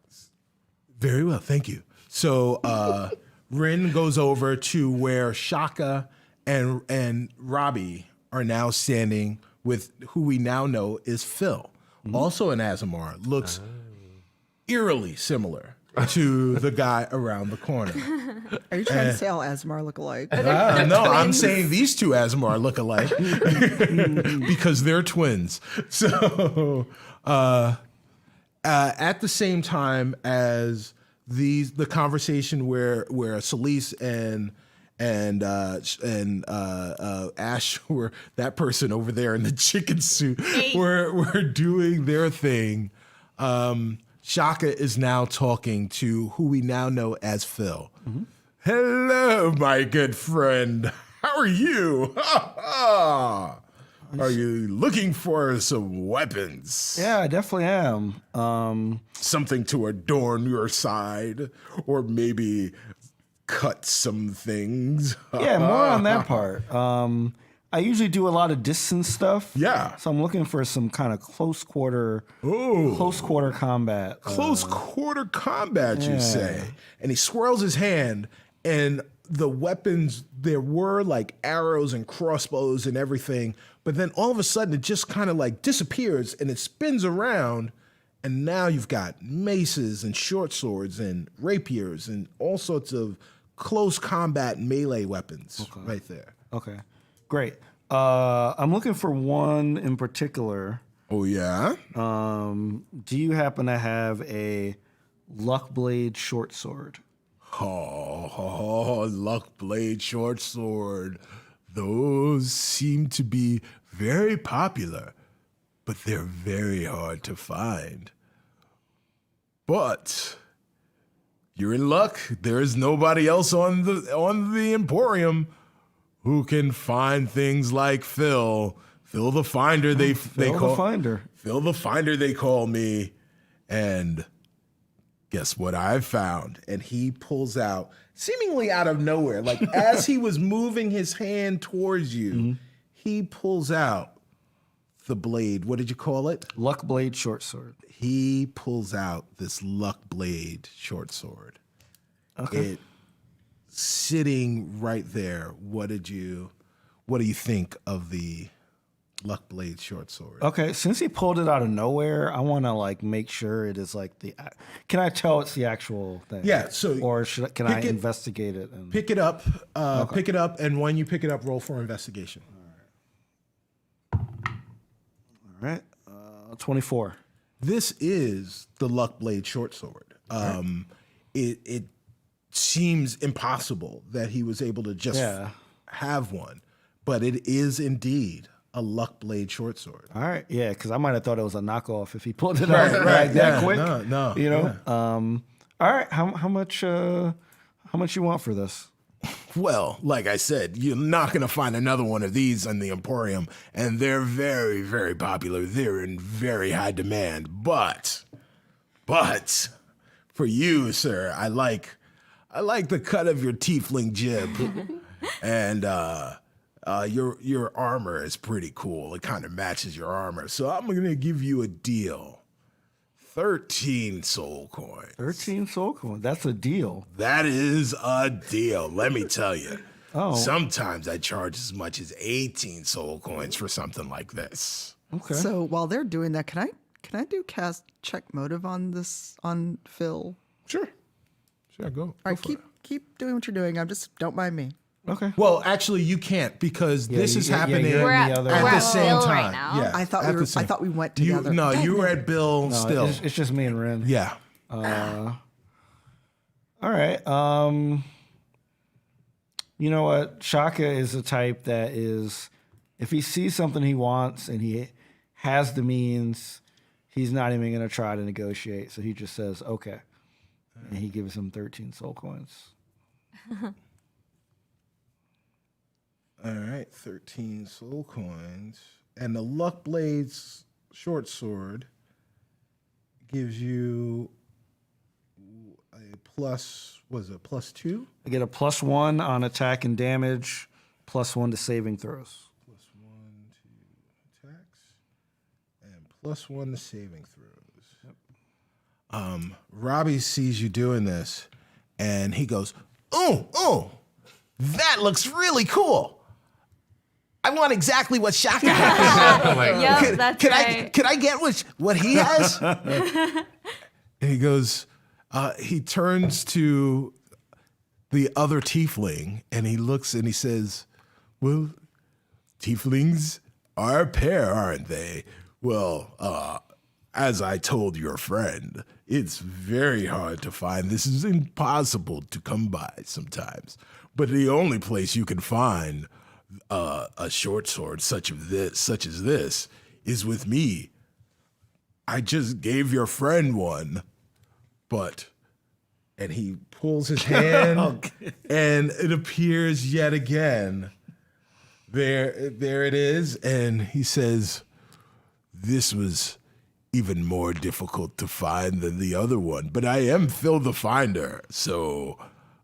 Very well, thank you. So Rin goes over to where Shaka and Robbie are now standing with who we now know is Phil, also an Azamar. Looks eerily similar to the guy around the corner. Are you trying to say all Asmar look alike? No, I'm saying these two Azamar look alike because they're twins. So at the same time as the conversation where Celise and Ash were that person over there in the chicken suit were doing their thing. Shaka is now talking to who we now know as Phil. Hello, my good friend. How are you? Are you looking for some weapons? Yeah, I definitely am. Something to adorn your side, or maybe cut some things. Yeah, more on that part. I usually do a lot of distance stuff. Yeah. So I'm looking for some kind of close quarter combat. Close quarter combat, you say. And he swirls his hand, and the weapons, there were like arrows and crossbows and everything, but then all of a sudden it just kind of like disappears and it spins around, and now you've got maces and short swords and rapiers and all sorts of close combat melee weapons right there. Okay, great. I'm looking for one in particular. Oh, yeah? Do you happen to have a Luckblade short sword? Oh, Luckblade short sword. Those seem to be very popular, but they're very hard to find. But you're in luck. There is nobody else on the Emporium who can find things like Phil. Phil the Finder, they call Phil the Finder, they call me. And guess what I've found? And he pulls out, seemingly out of nowhere, like as he was moving his hand towards you, he pulls out the blade. What did you call it? Luckblade short sword. He pulls out this Luckblade short sword. Okay. Sitting right there. What do you think of the Luckblade short sword? Okay, since he pulled it out of nowhere, I want to like make sure it is like the. Can I tell it's the actual thing? Yeah. So, or can I investigate it? And pick it up. Pick it up, and when you pick it up, roll for investigation. All right. 24. This is the Luckblade short sword. It seems impossible that he was able to just have one, but it is indeed a Luckblade short sword. All right, yeah, because I might have thought it was a knockoff if he pulled it out that quick. No, you know. Yeah. All right, how much you want for this? Well, like I said, you're not going to find another one of these in the Emporium, and they're very, very popular. They're in very high demand. But for you, sir, I like the cut of your tiefling jib, and your armor is pretty cool. It kind of matches your armor, so I'm going to give you a deal. 13 soul coins. 13 soul coins. That's a deal. That is a deal. Let me tell you. Oh. Sometimes I charge as much as 18 soul coins for something like this. Okay. So while they're doing that, can I do cast check motive on Phil? Sure, go. All right, keep doing what you're doing. Don't mind me. Okay. Well, actually, you can't because this is happening you're at the other at we're the at same Bill time. right now. Yeah, I thought we went together. You were at Bill still. It's just me and Ren. Yeah. All right. You know what? Shaka is the type that is, if he sees something he wants and he has the means, he's not even going to try to negotiate. So he just says, okay. And he gives him 13 soul coins. All right, 13 soul coins. And the Luckblade's short sword gives you a +2? I get a +1 on attack and damage, +1 to saving throws. +1 to attacks, and +1 to saving throws. Yep. Robbie sees you doing this, and he goes, "Oh, that looks really cool. I want exactly what Shaka has." Oh my God. Yep, that's right. Can I get what he has? And he goes, he turns to the other tiefling and he looks and he says, "Well, tieflings are a pair, aren't they? Well, as I told your friend, it's very hard to find. This is impossible to come by sometimes. But the only place you can find a short sword such as this is with me. I just gave your friend one, but," and he pulls his hand and it appears yet again there it is. And he says, "This was even more difficult to find than the other one, but I am Phil the Finder, so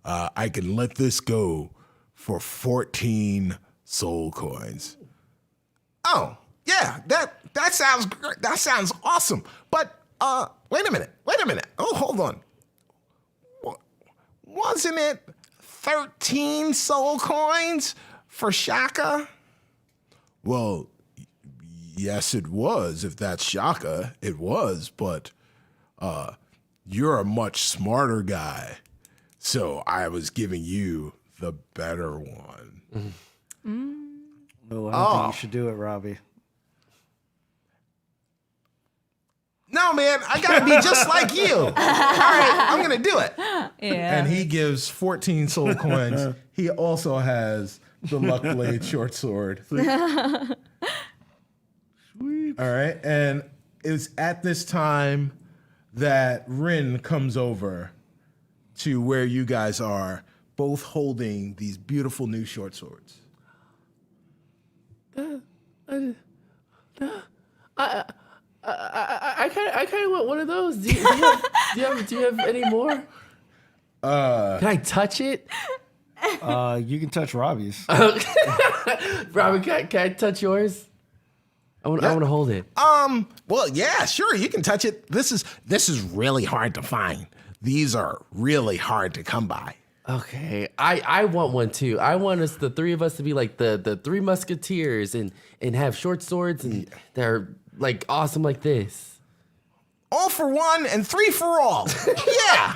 I can let this go for 14 soul coins." Oh, yeah, that sounds great. That sounds awesome. But wait a minute. Oh, hold on. Wasn't it 13 soul coins for Shaka? Well, yes, it was. If that's Shaka, it was. But you're a much smarter guy, so I was giving you the better one. No, I don't think you should do it, Robbie. No, man, I gotta be just like you. All right, I'm gonna do it. Yeah. And he gives 14 soul coins. He also has the luck blade short sword. Sweet. All right, and it was at this time that Rin comes over to where you guys are, both holding these beautiful new short swords. I kind of want one of those. Do you have any more? Can I touch it? You can touch Robbie's. Robin, can I touch yours? I want to hold it. Well, yeah, sure, you can touch it. This is really hard to find. These are really hard to come by. Okay, I want one too. I want us, the three of us, to be like the three musketeers and have short swords and they're like awesome like this. All for one and three for all. Yeah.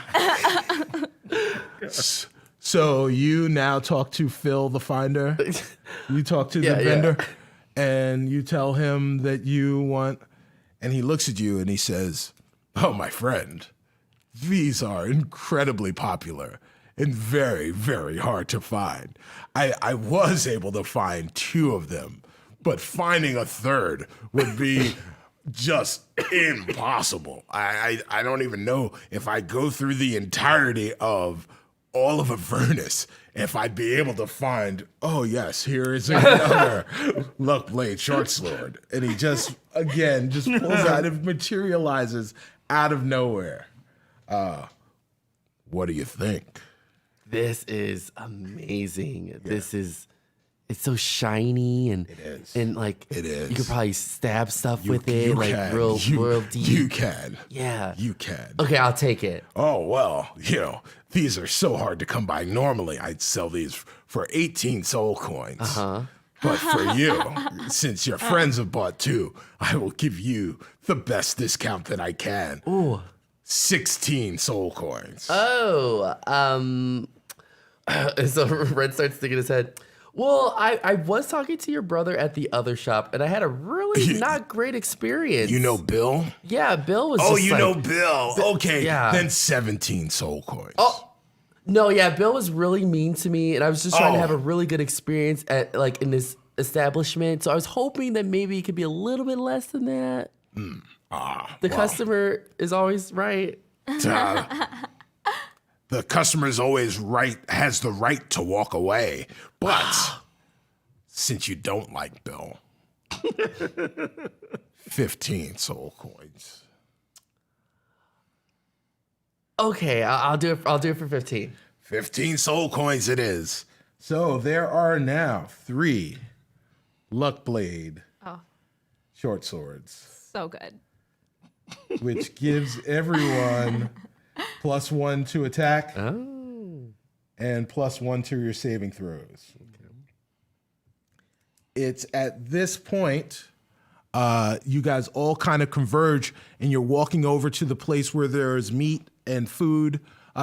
So you now talk to Phil the Finder. You talk to the vendor, and you tell him that you want, and he looks at you and he says, "Oh, my friend, these are incredibly popular and very, very hard to find. I was able to find 2 of them, but finding a third would be just impossible. I don't even know if I go through the entirety of all of Avernus, if I'd be able to find, oh yes, here is another luck blade short sword." And he just pulls out, it materializes out of nowhere. What do you think? This is amazing. Yeah. It's so shiny and it is. And like it is. You could probably stab stuff with it, like real deep. You can. Yeah. You can. Okay, I'll take it. Oh, well, these are so hard to come by. Normally, I'd sell these for 18 soul coins. Uh-huh. But for you, since your friends have bought 2, I will give you the best discount that I can. Ooh. 16 soul coins. Oh, so Red starts sticking his head. Well, I was talking to your brother at the other shop, and I had a really not great experience. You know Bill? Yeah, Bill was. Oh, just you like, know Bill. Okay, yeah. Then 17 soul coins. Oh, no, yeah, Bill was really mean to me, and I was just trying to have a really good experience in this establishment. So I was hoping that maybe it could be a little bit less than that. The customer is always right. The customer's always right, has the right to walk away. But since you don't like Bill, 15 soul coins. Okay, I'll do it. I'll do it for 15. 15 soul coins it is. So there are now 3 luck blade short swords, So good. which gives everyone +1 to attack and +1 to your saving throws. Okay. It's at this point, you guys all kind of converge and you're walking over to the place where there's meat and food.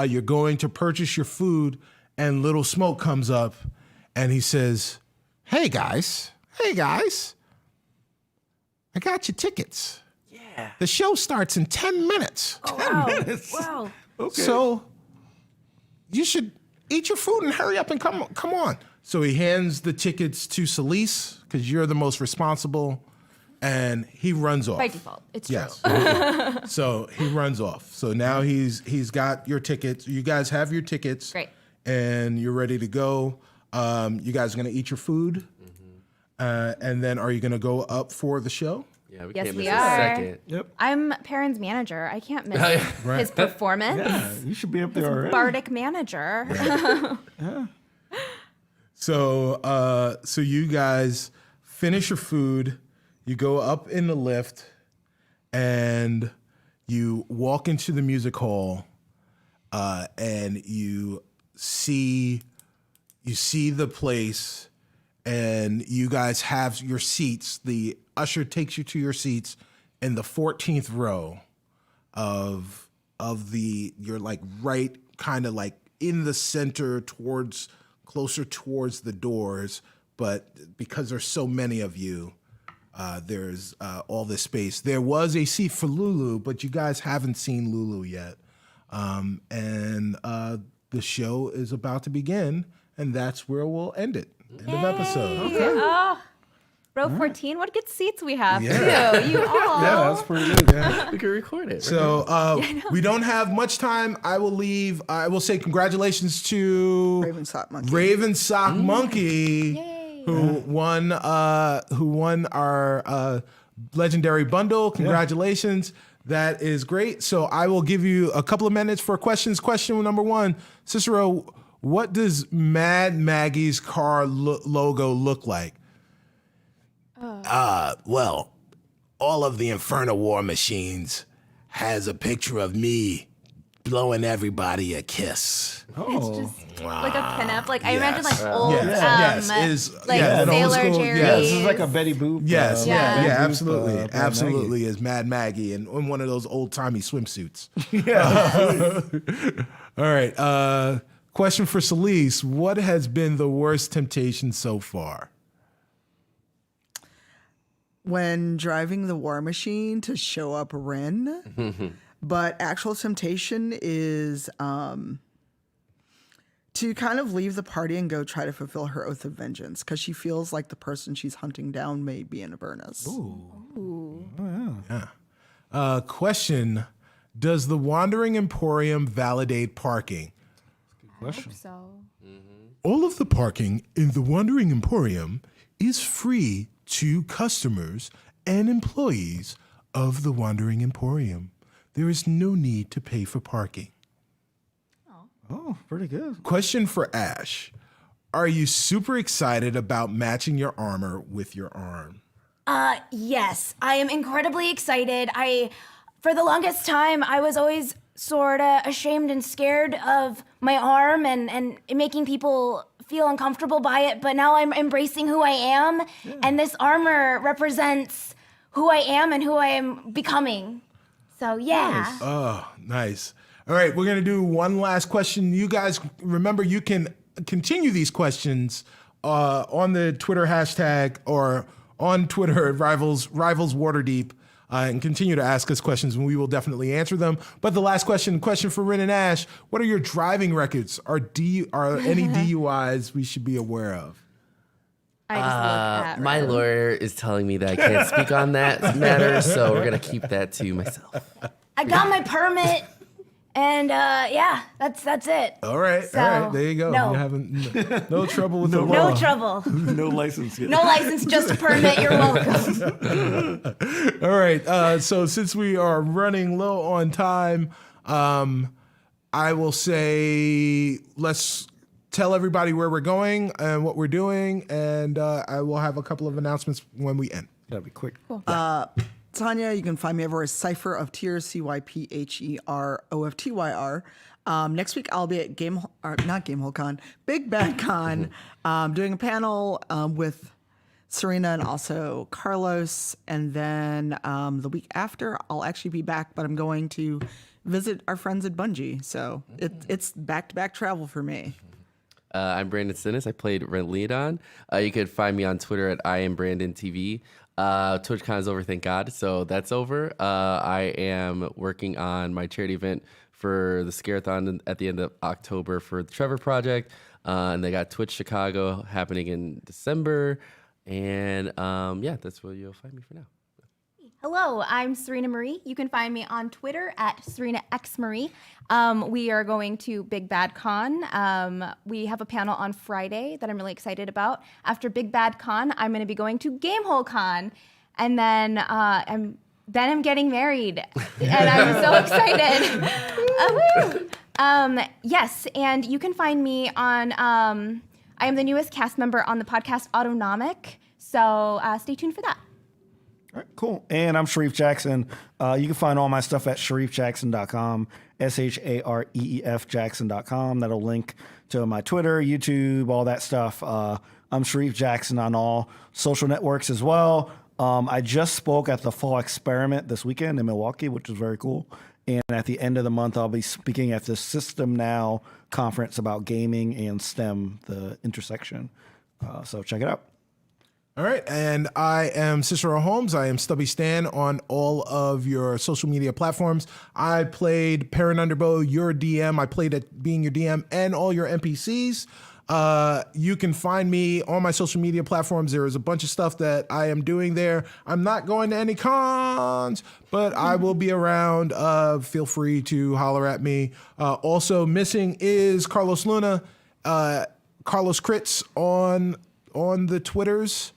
You're going to purchase your food, and Little Smoke comes up and he says, hey guys, I got your tickets. Yeah. The show starts in 10 minutes. 10 minutes? Wow. Okay. So you should eat your food and hurry up and come on. So he hands the tickets to Celise, because you're the most responsible, and he runs off. By default, it's true. So he runs off. So now he's got your tickets. You guys have your tickets. Great. And you're ready to go. You guys are going to eat your food. And then are you going to go up for the show? Yeah, we Yes, can't we miss a are. second. Yep. I'm Perrin's manager. I can't miss his performance. Yeah, you should be up there already. Bardic manager. So you guys finish your food, you go up in the lift, and you walk into the music hall, and you see the place, and you guys have your seats. The usher takes you to your seats in the 14th row of you're like right kind of like in the center closer towards the doors, but because there's so many of you, there's all this space. There was a seat for Lulu, but you guys haven't seen Lulu yet. And the show is about to begin, and that's where we'll end it. End of episode. Oh, row 14. What good seats we have, Yeah. too. You all. Yeah, that's pretty good. Yeah. We can record it. So we don't have much time. I will say congratulations to Raven Sock Monkey. Raven Sock Monkey, who won our legendary bundle. Congratulations. That is great. So I will give you a couple of minutes for questions. Question number 1, Cicero, what does Mad Maggie's car logo look like? Well, all of the Inferno War machines has a picture of me blowing everybody a kiss. It's just like a pinup. Like I imagine like Yes. old, like an old Sailor school- Jerry. yes. This is like a Betty Boop. Yes, Yeah. yeah, Boop, absolutely, Mad absolutely is Mad Maggie in one of those old timey swimsuits. All right. Question for Celise: what has been the worst temptation so far? When driving the war machine to show up Ren. But actual temptation is to kind of leave the party and go try to fulfill her oath of vengeance because she feels like the person she's hunting down may be in Avernus. Question: does the Wandering Emporium validate parking? So All of the parking in the Wandering Emporium is free to customers and employees of the Wandering Emporium. There is no need to pay for parking. Oh, pretty good. Question for Ash: are you super excited about matching your armor with your arm? Yes, I am incredibly excited. For the longest time, I was always sort of ashamed and scared of my arm and making people feel uncomfortable by it, but now I'm embracing who I am, and this armor represents who I am and who I am becoming. So, yeah. Oh, nice. All right, we're going to do one last question. You guys, remember, you can continue these questions on the Twitter hashtag or on Twitter at Rivals Waterdeep and continue to ask us questions, and we will definitely answer them. But the last question for Ren and Ash: what are your driving records? Are any DUIs we should be aware of? I just look at My Ren. lawyer is telling me that I can't speak on that matter, so we're gonna keep that to myself. I got my permit, and that's it. All right, So, there you go. no. You haven't no trouble with the law. No trouble. No license yet. No license, just a permit. You're welcome. All right. So since we are running low on time, I will say let's tell everybody where we're going and what we're doing, and I will have a couple of announcements when we end. Gotta be quick. Tanya, you can find me over as Cypher of Tears, CYPHEROFTYR. Next week, I'll be at Big Bad Con, doing a panel with Surena and also Carlos. And then the week after, I'll actually be back, but I'm going to visit our friends at Bungie. So it's back-to-back travel for me. I'm Brandon Stennis. I played Rent Leodon. You could find me on Twitter at IamBrandonTV. TwitchCon is over, thank God. So that's over. I am working on my charity event for the Scareathon at the end of October for the Trevor Project. And they got Twitch Chicago happening in December. And that's where you'll find me for now. Hello, I'm SurenaXMarie. You can find me on Twitter at SurenaXMarie. We are going to Big Bad Con. We have a panel on Friday that I'm really excited about. After Big Bad Con, I'm going to be going to Gamehole Con, and then I'm getting married, and I'm so excited. Yes, and you can find me on. I am the newest cast member on the podcast Autonomic, so stay tuned for that. All right, cool. And I'm Shareef Jackson. You can find all my stuff at shareefjackson.com, ShareefJackson.com. Jackson.com. That'll link to my Twitter, YouTube, all that stuff. I'm Shareef Jackson on all social networks as well. I just spoke at the Fall Experiment this weekend in Milwaukee, which was very cool. And at the end of the month, I'll be speaking at the System Now conference about gaming and STEM, the intersection. So check it out. All right, and I am Cicero Holmes. I am Stubby Stan on all of your social media platforms. I played Perrin Underbow, your DM. I played at being your DM and all your NPCs. You can find me on my social media platforms. There is a bunch of stuff that I am doing there. I'm not going to any cons, but I will be around. Feel free to holler at me. Also missing is Carlos Luna, Carlos Crits on the Twitters.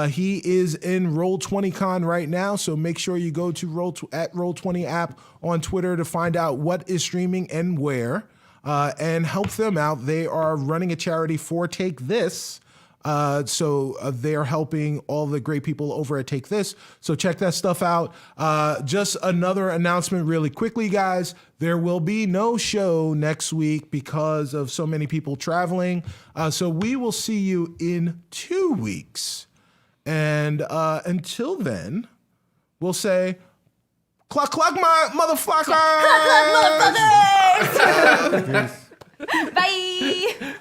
He is in Roll20Con right now, so make sure you go to at Roll20 app on Twitter to find out what is streaming and where, and help them out. They are running a charity for Take This, so they're helping all the great people over at Take This. So check that stuff out. Just another announcement really quickly, guys. There will be no show next week because of so many people traveling. So we will see you in 2 weeks. And until then, we'll say, cluck, cluck, my motherfuckers! Cluck, cluck, motherfuckers! Bye!